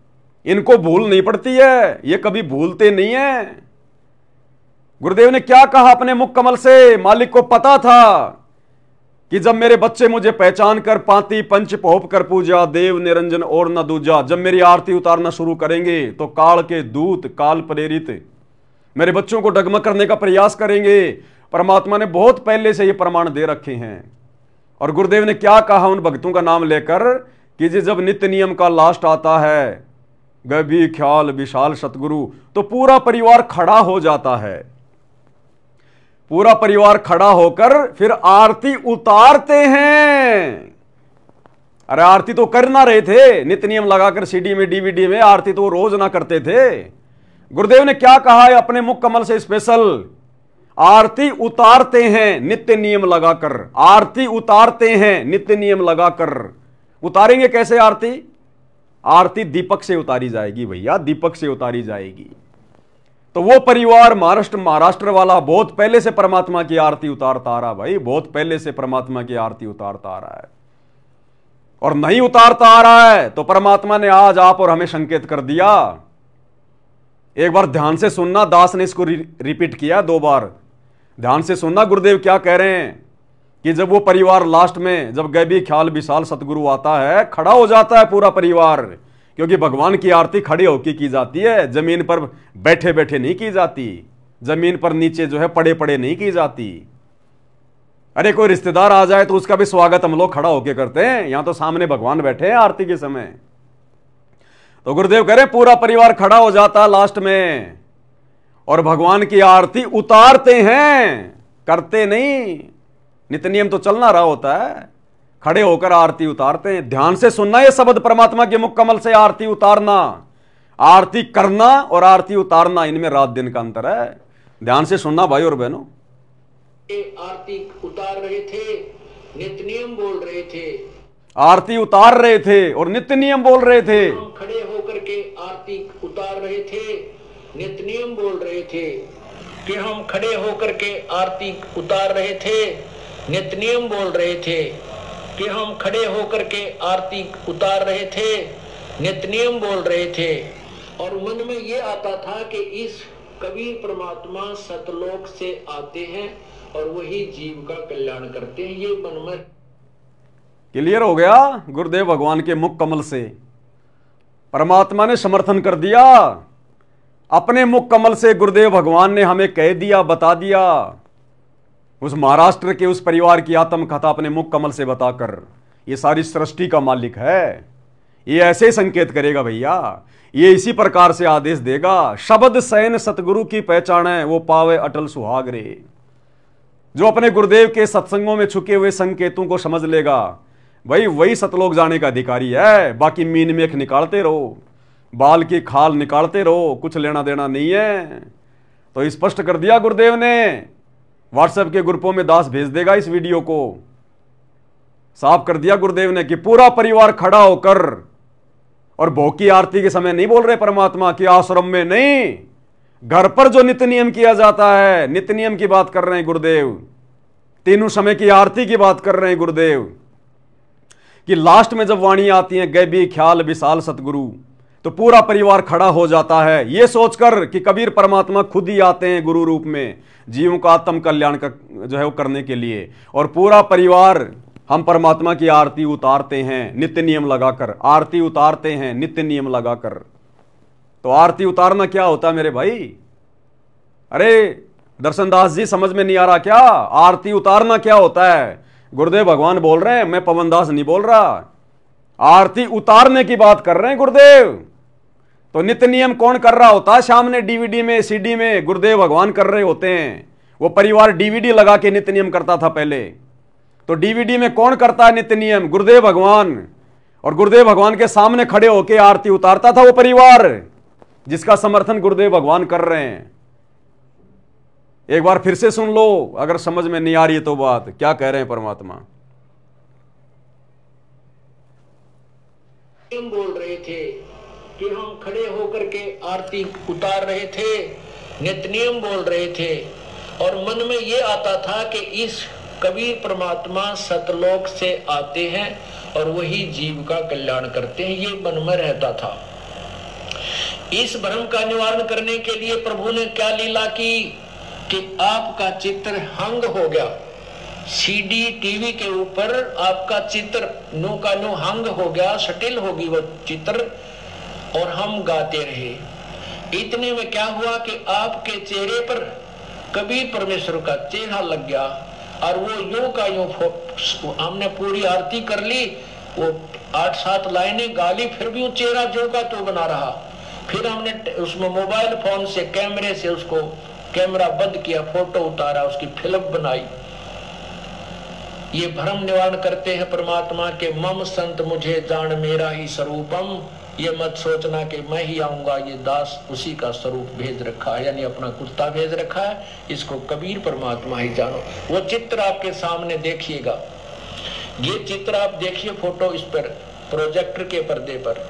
इनको भूल नहीं पड़ती है, ये कभी भूलते नहीं है। गुरुदेव ने क्या कहा अपने मुख कमल से? मालिक को पता था कि जब मेरे बच्चे मुझे पहचान कर पाती पंच पोप कर पूजा, देव निरंजन और न दूजा, जब मेरी आरती उतारना शुरू करेंगे तो काल के दूत काल प्रेरित मेरे बच्चों को डगमग करने का प्रयास करेंगे। परमात्मा ने बहुत पहले से ये प्रमाण दे रखे हैं। और गुरुदेव ने क्या कहा उन भक्तों का नाम लेकर कि जी जब नित्य नियम का लास्ट आता है, गैबी ख्याल विशाल सतगुरु, तो पूरा परिवार खड़ा हो जाता है। पूरा परिवार खड़ा होकर फिर आरती उतारते हैं। अरे आरती तो कर ना रहे थे, नित्य नियम लगाकर सीडी में डीवीडी में आरती तो रोज ना करते थे। गुरुदेव ने क्या कहा है अपने मुख कमल से स्पेशल? आरती उतारते हैं नित्य नियम लगाकर, आरती उतारते हैं नित्य नियम लगाकर। उतारेंगे कैसे आरती? आरती दीपक से उतारी जाएगी भैया, दीपक से उतारी जाएगी। तो वो परिवार महाराष्ट्र वाला बहुत पहले से परमात्मा की आरती उतारता आ रहा भाई, बहुत पहले से परमात्मा की आरती उतारता आ रहा है। और नहीं उतारता आ रहा है तो परमात्मा ने आज आप और हमें संकेत कर दिया। एक बार ध्यान से सुनना, दास ने इसको रिपीट किया 2 बार। ध्यान से सुनना गुरुदेव क्या कह रहे हैं कि जब वो परिवार लास्ट में, जब गैबी ख्याल विशाल सतगुरु आता है, खड़ा हो जाता है पूरा परिवार, क्योंकि भगवान की आरती खड़े होकर की जाती है, जमीन पर बैठे बैठे नहीं की जाती, जमीन पर नीचे जो है पड़े पड़े नहीं की जाती। अरे कोई रिश्तेदार आ जाए तो उसका भी स्वागत हम लोग खड़ा होकर करते हैं, यहां तो सामने भगवान बैठे हैं आरती के समय। तो गुरुदेव कह रहे पूरा परिवार खड़ा हो जाता है लास्ट में और भगवान की आरती उतारते हैं, करते नहीं। नित्य नियम तो चलना रहा होता है, खड़े होकर आरती उतारते हैं। ध्यान से सुनना ये शब्द परमात्मा के मुख कमल से, आरती उतारना, आरती करना और आरती उतारना, इनमें रात दिन का अंतर है। ध्यान से सुनना भाई और बहनों। आरती उतार रहे थे, नित्य नियम बोल रहे थे, आरती उतार रहे थे और नित्य नियम बोल रहे थे। हम खड़े होकर के आरती उतार रहे थे, नित्य नियम बोल रहे थे कि हम खड़े होकर के आरती उतार रहे थे, नित्य नियम बोल रहे थे कि हम खड़े होकर के आरती उतार रहे थे, नित्य नियम बोल रहे थे। और मन में ये आता था कि इस कबीर परमात्मा सतलोक से आते हैं और वही जीव का कल्याण करते हैं। ये मन में क्लियर हो गया। गुरुदेव भगवान के मुख कमल से परमात्मा ने समर्थन कर दिया। अपने मुख कमल से गुरुदेव भगवान ने हमें कह दिया, बता दिया। उस महाराष्ट्र के उस परिवार की आत्मकथा अपने मुख कमल से बताकर, ये सारी सृष्टि का मालिक है, ये ऐसे ही संकेत करेगा भैया, ये इसी प्रकार से आदेश देगा। शब्द सैन सतगुरु की पहचान है, वो पावे अटल सुहाग रे। जो अपने गुरुदेव के सत्संगों में छुके हुए संकेतों को समझ लेगा भाई, वही सतलोक जाने का अधिकारी है। बाकी मीन मेख निकालते रहो, बाल की खाल निकालते रहो, कुछ लेना देना नहीं है। तो स्पष्ट कर दिया गुरुदेव ने। व्हाट्सएप के ग्रुपों में दास भेज देगा इस वीडियो को। साफ कर दिया गुरुदेव ने कि पूरा परिवार खड़ा होकर, और भोग की आरती के समय नहीं बोल रहे परमात्मा कि आश्रम में नहीं, घर पर जो नित्य नियम किया जाता है, नित्य नियम की बात कर रहे हैं गुरुदेव। तीनों समय की आरती की बात कर रहे हैं गुरुदेव कि लास्ट में जब वाणी आती है गैबी ख्याल विशाल सतगुरु, तो पूरा परिवार खड़ा हो जाता है ये सोचकर कि कबीर परमात्मा खुद ही आते हैं गुरु रूप में जीवों का आत्म कल्याण का जो है वो करने के लिए। और पूरा परिवार हम परमात्मा की आरती उतारते हैं नित्य नियम लगाकर, आरती उतारते हैं नित्य नियम लगाकर। तो आरती उतारना क्या होता है मेरे भाई? अरे दर्शनदास जी समझ में नहीं आ रहा क्या? आरती उतारना क्या होता है? गुरुदेव भगवान बोल रहे हैं, मैं पवनदास नहीं बोल रहा। आरती उतारने की बात कर रहे हैं गुरुदेव। तो नित्य नियम कौन कर रहा होता है? सामने डीवीडी में सीडी में गुरुदेव भगवान कर रहे होते हैं। वो परिवार डीवीडी लगा के नित्य नियम करता था पहले। तो डीवीडी में कौन करता है नित्य नियम? गुरुदेव भगवान। और गुरुदेव भगवान के सामने खड़े होकर आरती उतारता था वो परिवार, जिसका समर्थन गुरुदेव भगवान कर रहे हैं। एक बार फिर से सुन लो, अगर समझ में नहीं आ रही है तो बात क्या कह रहे हैं परमात्मा। हम बोल रहे थे कि हम खड़े होकर के आरती उतार रहे थे, नित्य नियम बोल रहे थे, और मन में ये आता था कि इस कबीर परमात्मा सतलोक से आते हैं और वही जीव का कल्याण करते हैं, ये मन में रहता था। इस भ्रम का निवारण करने के लिए प्रभु ने क्या लीला की कि आपका चित्र हंग हो गया। सीडी टीवी के ऊपर आपका चित्र नो का नो हंग हो गया, सटिल होगी वो चित्र, और हम गाते रहे। इतने में क्या हुआ कि आपके चेहरे पर कबीर परमेश्वर का चेहरा लग गया, और वो यूं का यूं हमने पूरी आरती कर ली, वो 8-7 लाइनें गाली, फिर भी वो चेहरा जो का तो बना रहा। फिर हमने उसमें मोबाइल फोन से कैमरे से उसको कैमरा बंद किया, फोटो उतारा, उसकी फिल्म बनाई। ये भ्रम निवारण करते हैं परमात्मा के मम संत मुझे जान मेरा ही स्वरूपम। ये मत सोचना कि मैं ही आऊंगा, ये दास उसी का स्वरूप भेज रखा है, यानी अपना कुत्ता भेज रखा है, इसको कबीर परमात्मा ही जानो। वो चित्र आपके सामने देखिएगा, ये चित्र आप देखिए, फोटो इस पर प्रोजेक्टर के पर्दे पर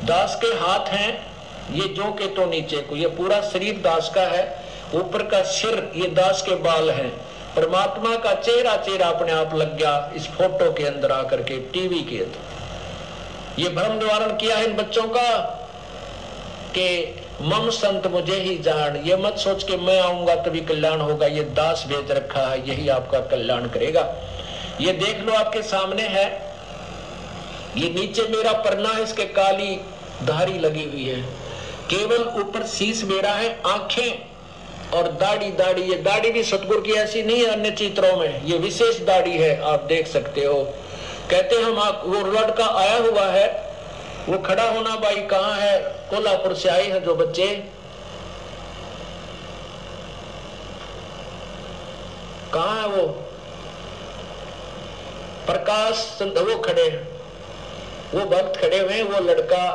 दास के हाथ हैं, ये जो के तो नीचे को, ये पूरा शरीर दास का है, ऊपर का सिर ये दास के बाल हैं। परमात्मा का चेहरा अपने आप लग गया इस फोटो के अंदर आकर के, टीवी के अंदर। ये भ्रम निवारण किया है इन बच्चों का कि मम संत मुझे ही जान, ये मत सोच के मैं आऊंगा तभी कल्याण होगा, ये दास भेज रखा है, यही आपका कल्याण करेगा। ये देख लो आपके सामने है, ये नीचे मेरा परना है, इसके काली धारी लगी हुई है, केवल ऊपर शीश मेरा है, आंखें और दाढ़ी। ये दाढ़ी भी सतगुरु की ऐसी नहीं है अन्य चित्रों में, ये विशेष दाढ़ी है, आप देख सकते हो। कहते हम वो लड़का आया हुआ है, वो खड़ा होना भाई कहाँ है? कोल्हापुर से आए हैं जो बच्चे, कहाँ है वो? प्रकाश वो खड़े हैं, वो भक्त खड़े हुए हैं, वो लड़का,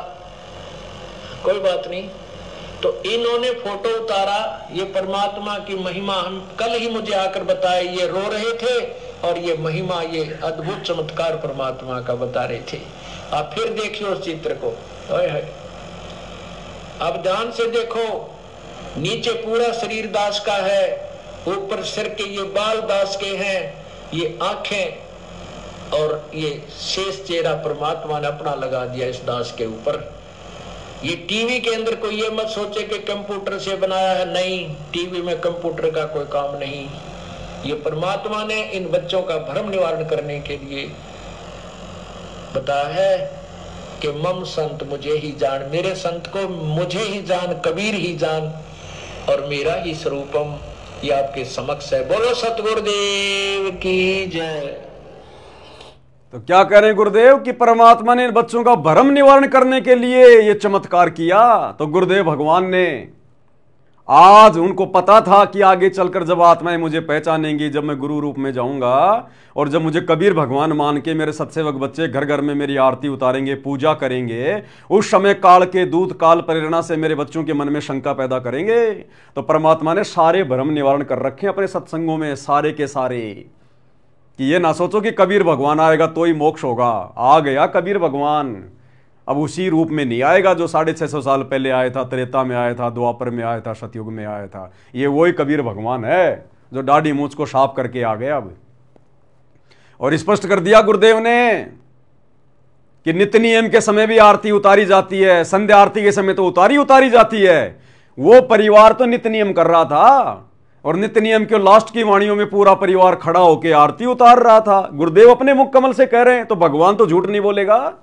कोई बात नहीं। तो इन्होंने फोटो उतारा, ये परमात्मा की महिमा हम कल ही मुझे आकर बताए, ये रो रहे थे और ये महिमा, ये अद्भुत चमत्कार परमात्मा का बता रहे थे। आप फिर देखिए उस चित्र को, अब ध्यान से देखो, नीचे पूरा शरीर दास का है, ऊपर सिर के ये बाल दास के हैं, ये आंखें और ये शेष चेहरा परमात्मा ने अपना लगा दिया इस दास के ऊपर। ये टीवी के अंदर कोई ये मत सोचे कि कंप्यूटर से बनाया है, नहीं, टीवी में कंप्यूटर का कोई काम नहीं। ये परमात्मा ने इन बच्चों का भ्रम निवारण करने के लिए बताया है कि मम संत मुझे ही जान, मेरे संत को मुझे ही जान, कबीर ही जान, और मेरा ही स्वरूपम ये आपके समक्ष है। बोलो सतगुरुदेव की जय। तो क्या कह रहे हैं गुरुदेव कि परमात्मा ने बच्चों का भ्रम निवारण करने के लिए ये चमत्कार किया। तो गुरुदेव भगवान ने आज उनको पता था कि आगे चलकर जब आत्माएं मुझे पहचानेंगी, जब मैं गुरु रूप में जाऊंगा और जब मुझे कबीर भगवान मान के मेरे सत्सेवक बच्चे घर घर में मेरी आरती उतारेंगे, पूजा करेंगे, उस समय काल के दूत काल प्रेरणा से मेरे बच्चों के मन में शंका पैदा करेंगे। तो परमात्मा ने सारे भ्रम निवारण कर रखे अपने सत्संगों में, सारे के सारे, कि ये ना सोचो कि कबीर भगवान आएगा तो ही मोक्ष होगा। आ गया कबीर भगवान, अब उसी रूप में नहीं आएगा जो 650 साल पहले आया था, त्रेता में आया था, द्वापर में आया था, सतयुग में आया था। ये वही कबीर भगवान है जो दाढ़ी मूंछ को साफ करके आ गया अब। और स्पष्ट कर दिया गुरुदेव ने कि नित्य नियम के समय भी आरती उतारी जाती है, संध्या आरती के समय तो उतारी जाती है। वो परिवार तो नित्य नियम कर रहा था और नित्य नियम के लास्ट की वाणियों में पूरा परिवार खड़ा होकर आरती उतार रहा था। गुरुदेव अपने मुख कमल से कह रहे हैं, तो भगवान तो झूठ नहीं बोलेगा।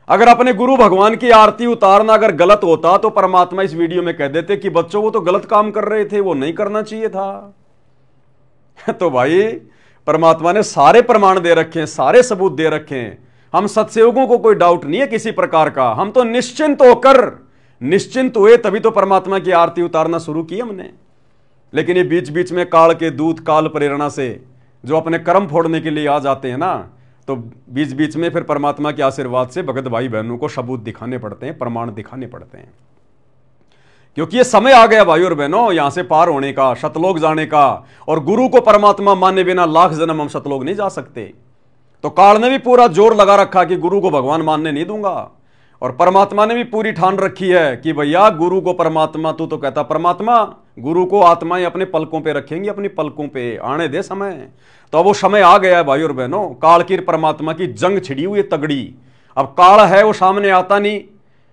अगर अपने गुरु भगवान की आरती उतारना अगर गलत होता तो परमात्मा इस वीडियो में कह देते कि बच्चों वो तो गलत काम कर रहे थे, वो नहीं करना चाहिए था। तो भाई परमात्मा ने सारे प्रमाण दे रखे हैं, सारे सबूत दे रखे हैं। हम सत्सेवकों को कोई डाउट नहीं है किसी प्रकार का। हम तो निश्चिंत हुए तभी तो परमात्मा की आरती उतारना शुरू की हमने। लेकिन ये बीच बीच में काल के दूत काल प्रेरणा से जो अपने कर्म फोड़ने के लिए आ जाते हैं ना, तो बीच बीच में फिर परमात्मा के आशीर्वाद से भगत भाई बहनों को सबूत दिखाने पड़ते हैं, प्रमाण दिखाने पड़ते हैं। क्योंकि ये समय आ गया भाई और बहनों यहां से पार होने का, सतलोक जाने का। और गुरु को परमात्मा माने बिना लाख जन्म हम सतलोक नहीं जा सकते। तो काल ने भी पूरा जोर लगा रखा कि गुरु को भगवान मानने नहीं दूंगा। और परमात्मा ने भी पूरी ठान रखी है कि भैया गुरु को परमात्मा, तू तो कहता परमात्मा, गुरु को आत्माएं अपने पलकों पे रखेंगी, अपनी पलकों पे आने दे समय। तो अब वो समय आ गया है भाई और बहनों, काल की परमात्मा की जंग छिड़ी हुई है तगड़ी। अब काल है वो सामने आता नहीं,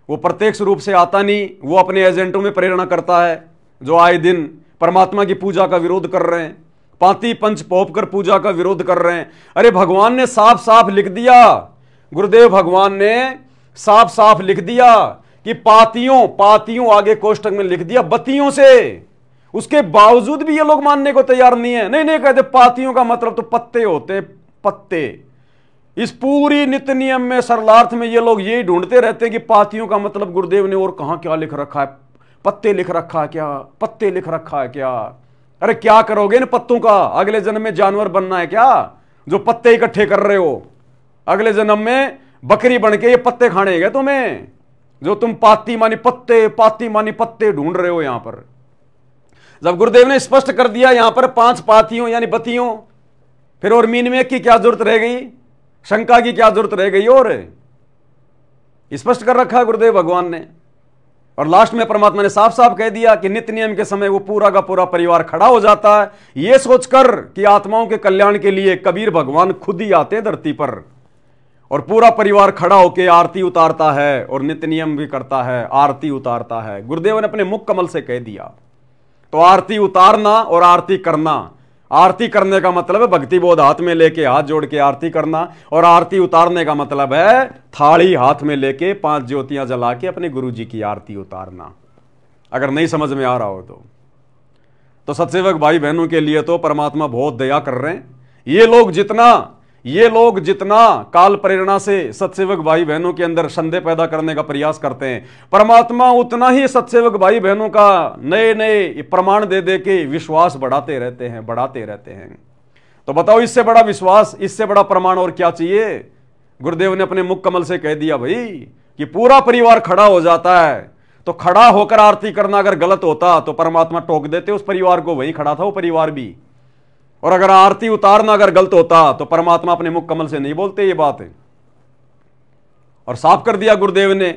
वो प्रत्यक्ष रूप से आता नहीं, वो अपने एजेंटों में प्रेरणा करता है जो आए दिन परमात्मा की पूजा का विरोध कर रहे हैं, पांति पंच पोप कर पूजा का विरोध कर रहे हैं। अरे भगवान ने साफ साफ लिख दिया, गुरुदेव भगवान ने साफ साफ लिख दिया कि पातियों आगे कोष्टक में लिख दिया बत्तियों से। उसके बावजूद भी ये लोग मानने को तैयार नहीं है। नहीं कहते पातियों का मतलब तो पत्ते होते हैं, पत्ते। इस पूरी नित्य नियम में सरलार्थ में ये लोग यही ढूंढते रहते हैं कि पातियों का मतलब गुरुदेव ने और कहां क्या लिख रखा है, पत्ते लिख रखा है क्या, पत्ते लिख रखा है क्या। अरे क्या करोगे इन पत्तों का? अगले जन्म में जानवर बनना है क्या जो पत्ते इकट्ठे कर रहे हो? अगले जन्म में बकरी बन के ये पत्ते खाने हैं तुम्हें, जो तुम पाती मानी पत्ते ढूंढ रहे हो यहां पर। जब गुरुदेव ने स्पष्ट कर दिया यहां पर 5 पातियों यानी बत्तियों, फिर और मीन में की क्या जरूरत रह गई, शंका की क्या जरूरत रह गई? और स्पष्ट कर रखा है गुरुदेव भगवान ने। और लास्ट में परमात्मा ने साफ साफ कह दिया कि नित्य नियम के समय वो पूरा का पूरा परिवार खड़ा हो जाता है, यह सोचकर कि आत्माओं के कल्याण के लिए कबीर भगवान खुद ही आते हैं धरती पर और पूरा परिवार खड़ा होकर आरती उतारता है और नित्य नियम भी करता है, आरती उतारता है। गुरुदेव ने अपने मुख कमल से कह दिया। तो आरती उतारना और आरती करना, आरती करने का मतलब है भक्ति बोध हाथ में लेके हाथ जोड़ के आरती करना, और आरती उतारने का मतलब है थाली हाथ में लेके 5 ज्योतियां जला के अपने गुरु जी की आरती उतारना। अगर नहीं समझ में आ रहा हो तो सत्सेवक भाई बहनों के लिए तो परमात्मा बहुत दया कर रहे हैं। ये लोग जितना काल प्रेरणा से सत्सेवक भाई बहनों के अंदर संदेह पैदा करने का प्रयास करते हैं, परमात्मा उतना ही सत्सेवक भाई बहनों का नए नए प्रमाण दे दे के विश्वास बढ़ाते रहते हैं। तो बताओ इससे बड़ा विश्वास, इससे बड़ा प्रमाण और क्या चाहिए? गुरुदेव ने अपने मुख कमल से कह दिया भाई कि पूरा परिवार खड़ा हो जाता है। तो खड़ा होकर आरती करना अगर गलत होता तो परमात्मा टोक देते उस परिवार को, वहीं खड़ा था वो परिवार भी। और अगर आरती उतारना अगर गलत होता तो परमात्मा अपने मुख कमल से नहीं बोलते ये बात है। और साफ कर दिया गुरुदेव ने,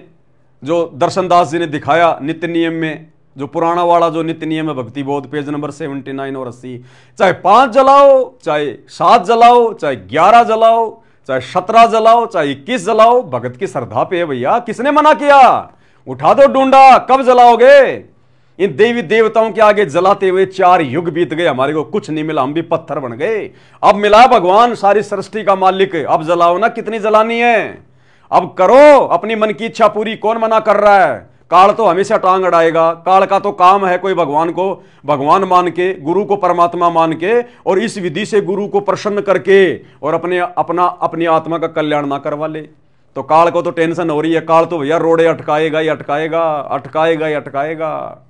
जो दर्शनदास जी ने दिखाया नित्य नियम में, जो पुराना वाला जो नित्य नियम है भक्ति बोध पेज नंबर 79 और 80, चाहे 5 जलाओ, चाहे 7 जलाओ, चाहे 11 जलाओ, चाहे 17 जलाओ, चाहे 21 जलाओ, भगत की श्रद्धा पे है भैया। किसने मना किया? उठा दो डूंडा, कब जलाओगे? इन देवी देवताओं के आगे जलाते हुए 4 युग बीत गए, हमारे को कुछ नहीं मिला, हम भी पत्थर बन गए। अब मिला भगवान सारी सृष्टि का मालिक, अब जलाओ ना, कितनी जलानी है अब करो, अपनी मन की इच्छा पूरी। कौन मना कर रहा है? काल तो हमेशा टांग अड़ाएगा। काल का तो काम है कोई भगवान को भगवान मान के, गुरु को परमात्मा मान के, और इस विधि से गुरु को प्रसन्न करके और अपनी आत्मा का कल्याण ना करवा ले। तो काल को तो टेंशन हो रही है, काल तो भैया रोड़े अटकाएगा ही अटकाएगा, अटकाएगा ही अटकाएगा।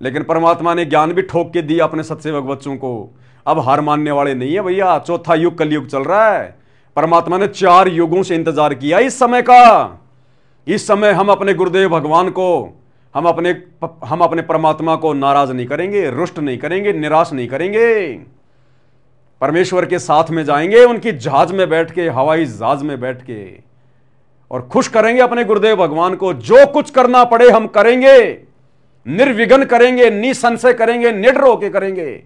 लेकिन परमात्मा ने ज्ञान भी ठोक के दिया अपने सत्सेवक बच्चों को। अब हार मानने वाले नहीं है भैया। चौथा युग कलयुग चल रहा है। परमात्मा ने 4 युगों से इंतजार किया इस समय का। इस समय हम अपने गुरुदेव भगवान को, हम अपने परमात्मा को नाराज नहीं करेंगे, रुष्ट नहीं करेंगे, निराश नहीं करेंगे। परमेश्वर के साथ में जाएंगे, उनकी जहाज में बैठ के, हवाई जहाज में बैठ के, और खुश करेंगे अपने गुरुदेव भगवान को। जो कुछ करना पड़े हम करेंगे, निर्विघ्न करेंगे, निसंशय करेंगे, निडर होके करेंगे।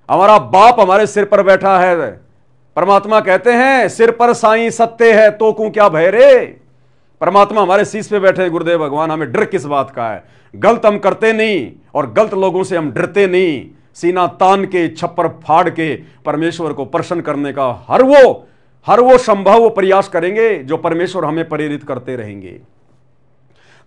हमारा बाप हमारे सिर पर बैठा है। परमात्मा कहते हैं सिर पर साईं सत्य है तो को क्या भय रे। परमात्मा हमारे शीश पे बैठे गुरुदेव भगवान। हमें डर किस बात का है? गलत हम करते नहीं और गलत लोगों से हम डरते नहीं। सीना तान के, छप्पर फाड़ के परमेश्वर को प्रसन्न करने का हर वो संभव प्रयास करेंगे जो परमेश्वर हमें प्रेरित करते रहेंगे।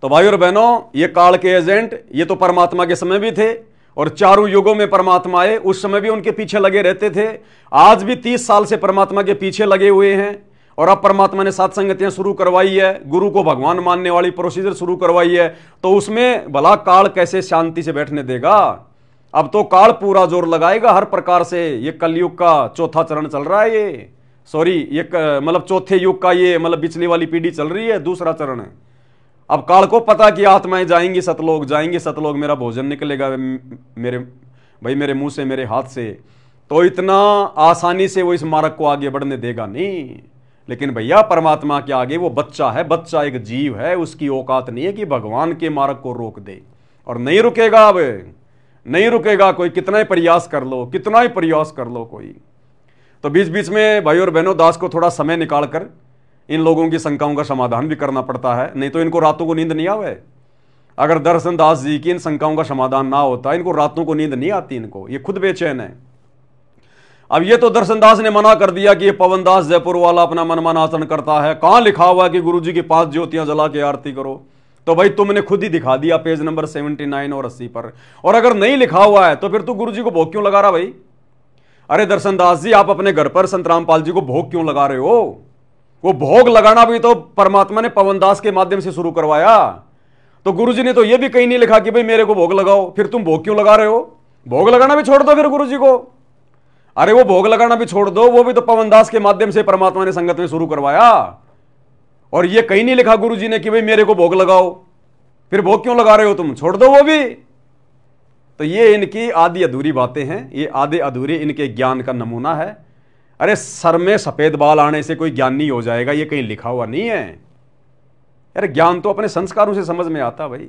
तो भाई और बहनों, ये काल के एजेंट ये तो परमात्मा के समय भी थे, और 4 युगों में परमात्मा आए, उस समय भी उनके पीछे लगे रहते थे। आज भी 30 साल से परमात्मा के पीछे लगे हुए हैं। और अब परमात्मा ने सत्संगतियां शुरू करवाई है, गुरु को भगवान मानने वाली प्रोसीजर शुरू करवाई है। तो उसमें भला काल कैसे शांति से बैठने देगा? अब तो काल पूरा जोर लगाएगा हर प्रकार से। ये कलयुग का 4था चरण चल रहा है, ये मतलब 4थे युग का, ये मतलब बिचली वाली पीढ़ी चल रही है, दूसरा चरण है। अब काल को पता कि आत्माएं जाएंगी सतलोक, मेरा भोजन निकलेगा मेरे मुंह से, मेरे हाथ से। तो इतना आसानी से वो इस मार्ग को आगे बढ़ने देगा नहीं। लेकिन भैया परमात्मा के आगे वो बच्चा है, बच्चा एक जीव है, उसकी औकात नहीं है कि भगवान के मार्ग को रोक दे। और नहीं रुकेगा, अब नहीं रुकेगा कोई, कितना ही प्रयास कर लो कोई। तो बीच बीच में भाई और बहनों, दास को थोड़ा समय निकालकर इन लोगों की शंकाओं का समाधान भी करना पड़ता है, नहीं तो इनको रातों को नींद नहीं आवे। अगर दर्शन दास जी की इन शंकाओं का समाधान ना होता, इनको रातों को नींद नहीं आती, इनको ये खुद बेचैन है। अब ये तो दर्शन दास ने मना कर दिया कि ये पवन दास जयपुर वाला अपना मनमाना आचरण करता है। कहां लिखा हुआ है कि गुरुजी की 5 ज्योतियां जला के आरती करो? तो भाई तुमने खुद ही दिखा दिया पेज नंबर 79 और 80 पर। और अगर नहीं लिखा हुआ है तो फिर तू गुरुजी को भोग क्यों लगा रहा भाई? अरे दर्शन दास जी, आप अपने घर पर संत रामपाल जी को भोग क्यों लगा रहे हो? वो भोग लगाना भी तो परमात्मा ने पवन दास के माध्यम से शुरू करवाया। तो गुरुजी ने तो ये भी कहीं नहीं लिखा कि भाई मेरे को भोग लगाओ। फिर तुम भोग क्यों लगा रहे हो? भोग लगाना भी छोड़ दो फिर गुरुजी को। अरे वो भोग लगाना भी छोड़ दो, वो भी तो पवन दास के माध्यम से परमात्मा ने संगत में शुरू करवाया। और ये कहीं नहीं लिखा गुरुजी ने कि भाई मेरे को भोग लगाओ। फिर भोग क्यों लगा रहे हो तुम? छोड़ दो वो भी। तो ये इनकी आधी अधूरी बातें हैं, ये आधे अधूरे इनके ज्ञान का नमूना है। अरे सर में सफेद बाल आने से कोई ज्ञानी हो जाएगा, ये कहीं लिखा हुआ नहीं है। अरे ज्ञान तो अपने संस्कारों से समझ में आता भाई।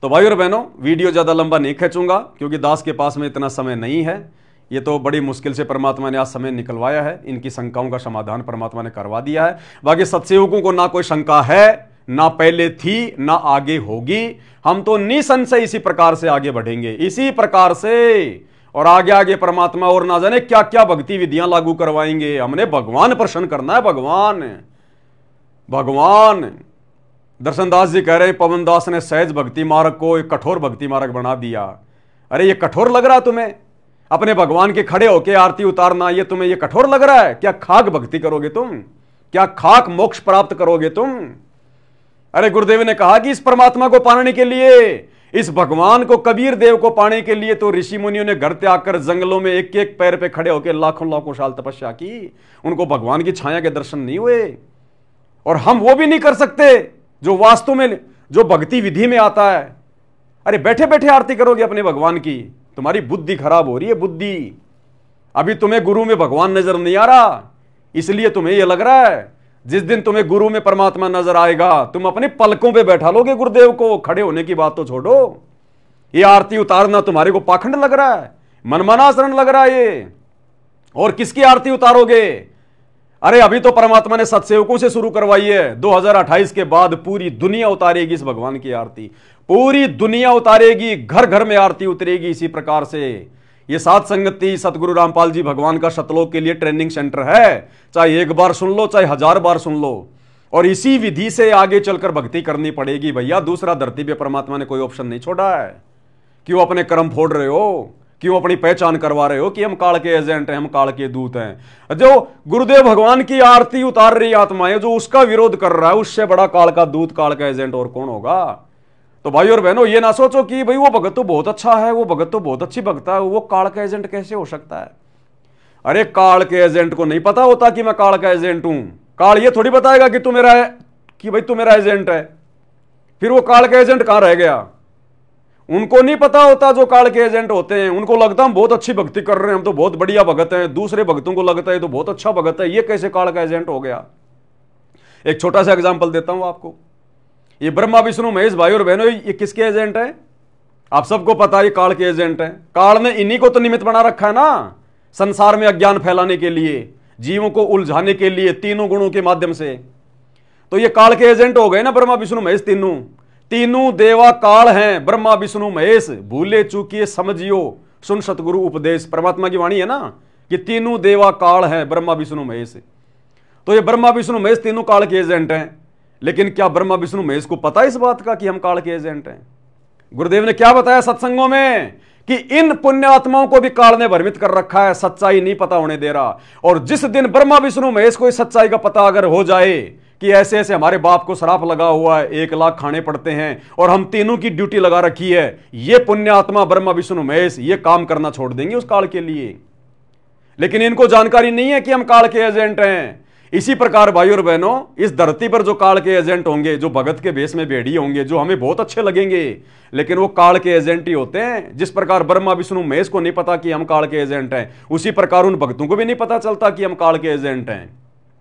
तो भाई और बहनों, वीडियो ज्यादा लंबा नहीं खींचूंगा क्योंकि दास के पास में इतना समय नहीं है। ये तो बड़ी मुश्किल से परमात्मा ने आज समय निकलवाया है, इनकी शंकाओं का समाधान परमात्मा ने करवा दिया है। बाकी सत्सेवकों को ना कोई शंका है, ना पहले थी, ना आगे होगी। हम तो निसंशय इसी प्रकार से आगे बढ़ेंगे, इसी प्रकार से। और आगे आगे परमात्मा और ना जाने क्या क्या भक्ति विधियां लागू करवाएंगे। हमने भगवान प्रसन्न करना है, भगवान। दर्शन दास जी कह रहे हैं पवन दास ने सहज भक्ति मार्ग को एक कठोर भक्ति मार्ग बना दिया। अरे ये कठोर लग रहा है तुम्हें? अपने भगवान के खड़े होके आरती उतारना, ये तुम्हें ये कठोर लग रहा है? क्या खाक भक्ति करोगे तुम? क्या खाक मोक्ष प्राप्त करोगे तुम? अरे गुरुदेव ने कहा कि इस परमात्मा को पाने के लिए, इस भगवान को, कबीर देव को पाने के लिए तो ऋषि मुनियों ने घर त्याग कर जंगलों में एक एक पैर पे खड़े होकर लाखों साल तपस्या की। उनको भगवान की छाया के दर्शन नहीं हुए। और हम वो भी नहीं कर सकते जो वास्तव में, जो भक्ति विधि में आता है। अरे बैठे बैठे आरती करोगे अपने भगवान की? तुम्हारी बुद्धि खराब हो रही है, बुद्धि। अभी तुम्हें गुरु में भगवान नजर नहीं आ रहा, इसलिए तुम्हें यह लग रहा है। जिस दिन तुम्हें गुरु में परमात्मा नजर आएगा, तुम अपने पलकों पे बैठा लोगे गुरुदेव को। खड़े होने की बात तो छोड़ो, ये आरती उतारना तुम्हारे को पाखंड लग रहा है, मनमाना आचरण लग रहा है ये। और किसकी आरती उतारोगे? अरे अभी तो परमात्मा ने सत्सेवकों से शुरू करवाई है। 2028 के बाद पूरी दुनिया उतारेगी इस भगवान की आरती, पूरी दुनिया उतारेगी, घर घर में आरती उतरेगी। इसी प्रकार से ये सात संगति सतगुरु रामपाल जी भगवान का शतलोक के लिए ट्रेनिंग सेंटर है। चाहे एक बार सुन लो, चाहे 1000 बार सुन लो। और इसी विधि से आगे चलकर भक्ति करनी पड़ेगी भैया। दूसरा धरती पे परमात्मा ने कोई ऑप्शन नहीं छोड़ा है। क्यों अपने कर्म फोड़ रहे हो, क्यों अपनी पहचान करवा रहे हो कि हम काल के एजेंट हैं, हम काल के दूत हैं। जो गुरुदेव भगवान की आरती उतार रही आत्माएं, जो उसका विरोध कर रहा है, उससे बड़ा काल का दूत, काल का एजेंट और कौन होगा। तो भाई और बहनों, ये ना सोचो कि भाई वो भगत तो बहुत अच्छा है, वो भगत तो बहुत अच्छी भक्त है, वो काल का एजेंट कैसे हो सकता है। अरे काल के एजेंट को नहीं पता होता कि मैं काल का एजेंट हूं। काल ये थोड़ी बताएगा कि तू मेरा है, कि भाई तू मेरा एजेंट है। फिर वो काल का एजेंट कहां रह गया। उनको नहीं पता होता जो काल के एजेंट होते हैं। उनको लगता हम बहुत अच्छी भक्ति कर रहे हैं, हम तो बहुत बढ़िया भगत हैं। दूसरे भक्तों को लगता है तो बहुत अच्छा भगत है, ये कैसे काल का एजेंट हो गया। एक छोटा सा एग्जांपल देता हूं आपको। ये ब्रह्मा विष्णु महेश भाई और बहनों, ये किसके एजेंट है। आप सबको पता है ये काल के एजेंट है। काल ने इन्हीं को तो निमित्त बना रखा है ना, संसार में अज्ञान फैलाने के लिए, जीवों को उलझाने के लिए, तीनों गुणों के माध्यम से। तो ये काल के एजेंट हो गए ना ब्रह्मा विष्णु महेश। तीनों देवा काल हैं, ब्रह्मा विष्णु महेश। भूले चूकिए समझियो, सुन सतगुरु उपदेश। परमात्मा की वाणी है ना कि तीनों देवा काल हैं, ब्रह्मा विष्णु महेश। तो ये ब्रह्मा विष्णु महेश तीनों काल के एजेंट हैं। लेकिन क्या ब्रह्मा विष्णु महेश को पता है इस बात का कि हम काल के एजेंट हैं। गुरुदेव ने क्या बताया सत्संगों में कि इन पुण्य आत्माओं को भी काल ने भ्रमित कर रखा है, सच्चाई नहीं पता होने दे रहा। और जिस दिन ब्रह्मा विष्णु महेश को इस सच्चाई का पता अगर हो जाए कि ऐसे ऐसे हमारे बाप को श्राप लगा हुआ है, 1 लाख खाने पड़ते हैं और हम तीनों की ड्यूटी लगा रखी है, ये पुण्य आत्मा ब्रह्मा विष्णु महेश ये काम करना छोड़ देंगे उस काल के लिए। लेकिन इनको जानकारी नहीं है कि हम काल के एजेंट हैं। इसी प्रकार भाई और बहनों, इस धरती पर जो काल के एजेंट होंगे, जो भगत के भेष में भेड़ी होंगे, जो हमें बहुत अच्छे लगेंगे, लेकिन वो काल के एजेंट ही होते हैं। जिस प्रकार ब्रह्मा विष्णु महेश को नहीं पता कि हम काल के एजेंट हैं, उसी प्रकार उन भक्तों को भी नहीं पता चलता कि हम काल के एजेंट हैं।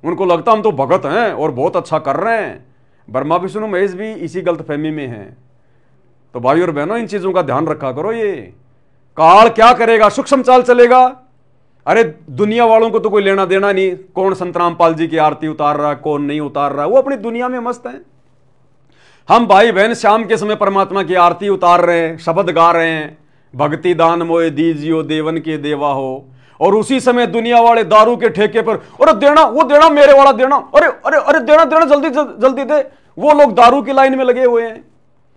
उनको लगता हम तो भगत हैं और बहुत अच्छा कर रहे हैं। ब्रह्मा विष्णु महेश भी इसी गलतफहमी में हैं। तो भाई और बहनों, इन चीजों का ध्यान रखा करो। ये काल क्या करेगा, सूक्ष्म चाल चलेगा। अरे दुनिया वालों को तो कोई लेना देना नहीं, कौन संत रामपाल जी की आरती उतार रहा है, कौन नहीं उतार रहा है, वो अपनी दुनिया में मस्त है। हम भाई बहन शाम के समय परमात्मा की आरती उतार रहे हैं, शब्द गा रहे हैं, भक्ति दान मोए दीजियो देवन के देवा हो। और उसी समय दुनिया वाले दारू के ठेके पर, अरे देना, वो देना, मेरे वाला देना, अरे अरे अरे देना देना, जल्दी जल्दी दे। वो लोग दारू की लाइन में लगे हुए हैं।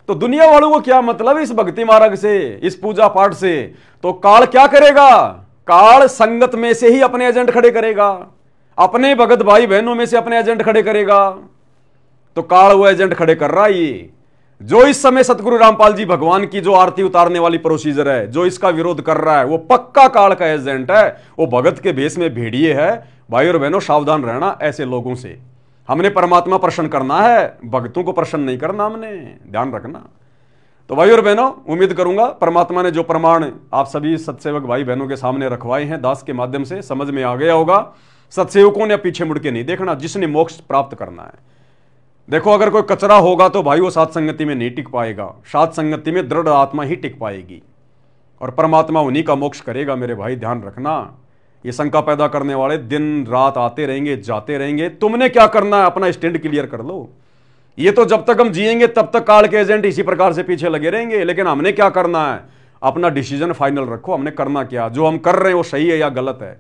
तो दुनिया वालों को क्या मतलब इस भक्ति मार्ग से, इस पूजा पाठ से। तो काल क्या करेगा, काल संगत में से ही अपने एजेंट खड़े करेगा, अपने भगत भाई बहनों में से अपने एजेंट खड़े करेगा। तो काल वो एजेंट खड़े कर रहा है। ये जो इस समय सतगुरु रामपाल जी भगवान की जो आरती उतारने वाली प्रोसीजर है, जो इसका विरोध कर रहा है, वो पक्का काल का एजेंट है। वो भगत के भेष में भेड़िए है। भाई और बहनों, सावधान रहना ऐसे लोगों से। हमने परमात्मा प्रसन्न करना है, भक्तों को प्रसन्न नहीं करना, हमने ध्यान रखना। तो भाई और बहनों, उम्मीद करूंगा परमात्मा ने जो प्रमाण आप सभी सत्सेवक भाई बहनों के सामने रखवाए हैं दास के माध्यम से, समझ में आ गया होगा। सत्सेवकों ने पीछे मुड़ के नहीं देखना, जिसने मोक्ष प्राप्त करना है। देखो, अगर कोई कचरा होगा तो भाई वो सात संगति में नहीं टिक पाएगा। सात संगति में दृढ़ आत्मा ही टिक पाएगी और परमात्मा उन्हीं का मोक्ष करेगा। मेरे भाई ध्यान रखना, ये शंका पैदा करने वाले दिन रात आते रहेंगे, जाते रहेंगे। तुमने क्या करना है, अपना स्टैंड क्लियर कर लो। ये तो जब तक हम जिएंगे तब तक काल के एजेंट इसी प्रकार से पीछे लगे रहेंगे। लेकिन हमने क्या करना है, अपना डिसीजन फाइनल रखो। हमने करना क्या, जो हम कर रहे हैं वो सही है या गलत है।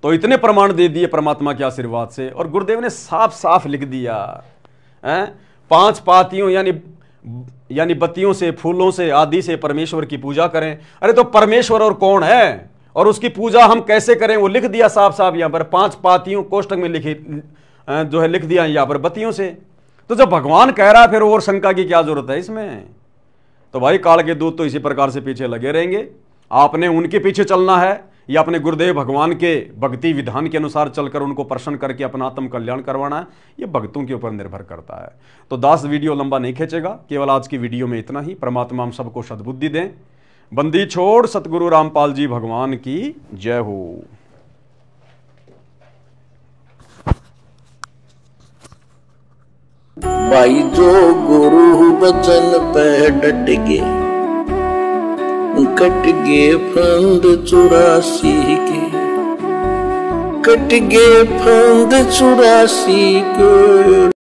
तो इतने प्रमाण दे दिए परमात्मा के आशीर्वाद से। और गुरुदेव ने साफ साफ लिख दिया है, 5 पातियों यानी बत्तियों से, फूलों से, आदि से परमेश्वर की पूजा करें। अरे तो परमेश्वर और कौन है और उसकी पूजा हम कैसे करें, वो लिख दिया साफ साफ यहाँ पर। 5 पातियों कोष्टक में जो है लिख दिया यहाँ पर, बत्तियों से। तो जब भगवान कह रहा है फिर और शंका की क्या जरूरत है इसमें। तो भाई काल के दूत तो इसी प्रकार से पीछे लगे रहेंगे। आपने उनके पीछे चलना है या अपने गुरुदेव भगवान के भक्ति विधान के अनुसार चलकर उनको प्रसन्न करके अपना आत्म कल्याण करवाना है, ये भक्तों के ऊपर निर्भर करता है। तो दास वीडियो लंबा नहीं खींचेगा, केवल आज की वीडियो में इतना ही। परमात्मा हम सबको सद्बुद्धि दें। बंदी छोड़ सतगुरु रामपाल जी भगवान की जय हो। भाई जो गुरु बचन पे डट गए, कट गए फंद 84 के, कट गए फंद 84 के।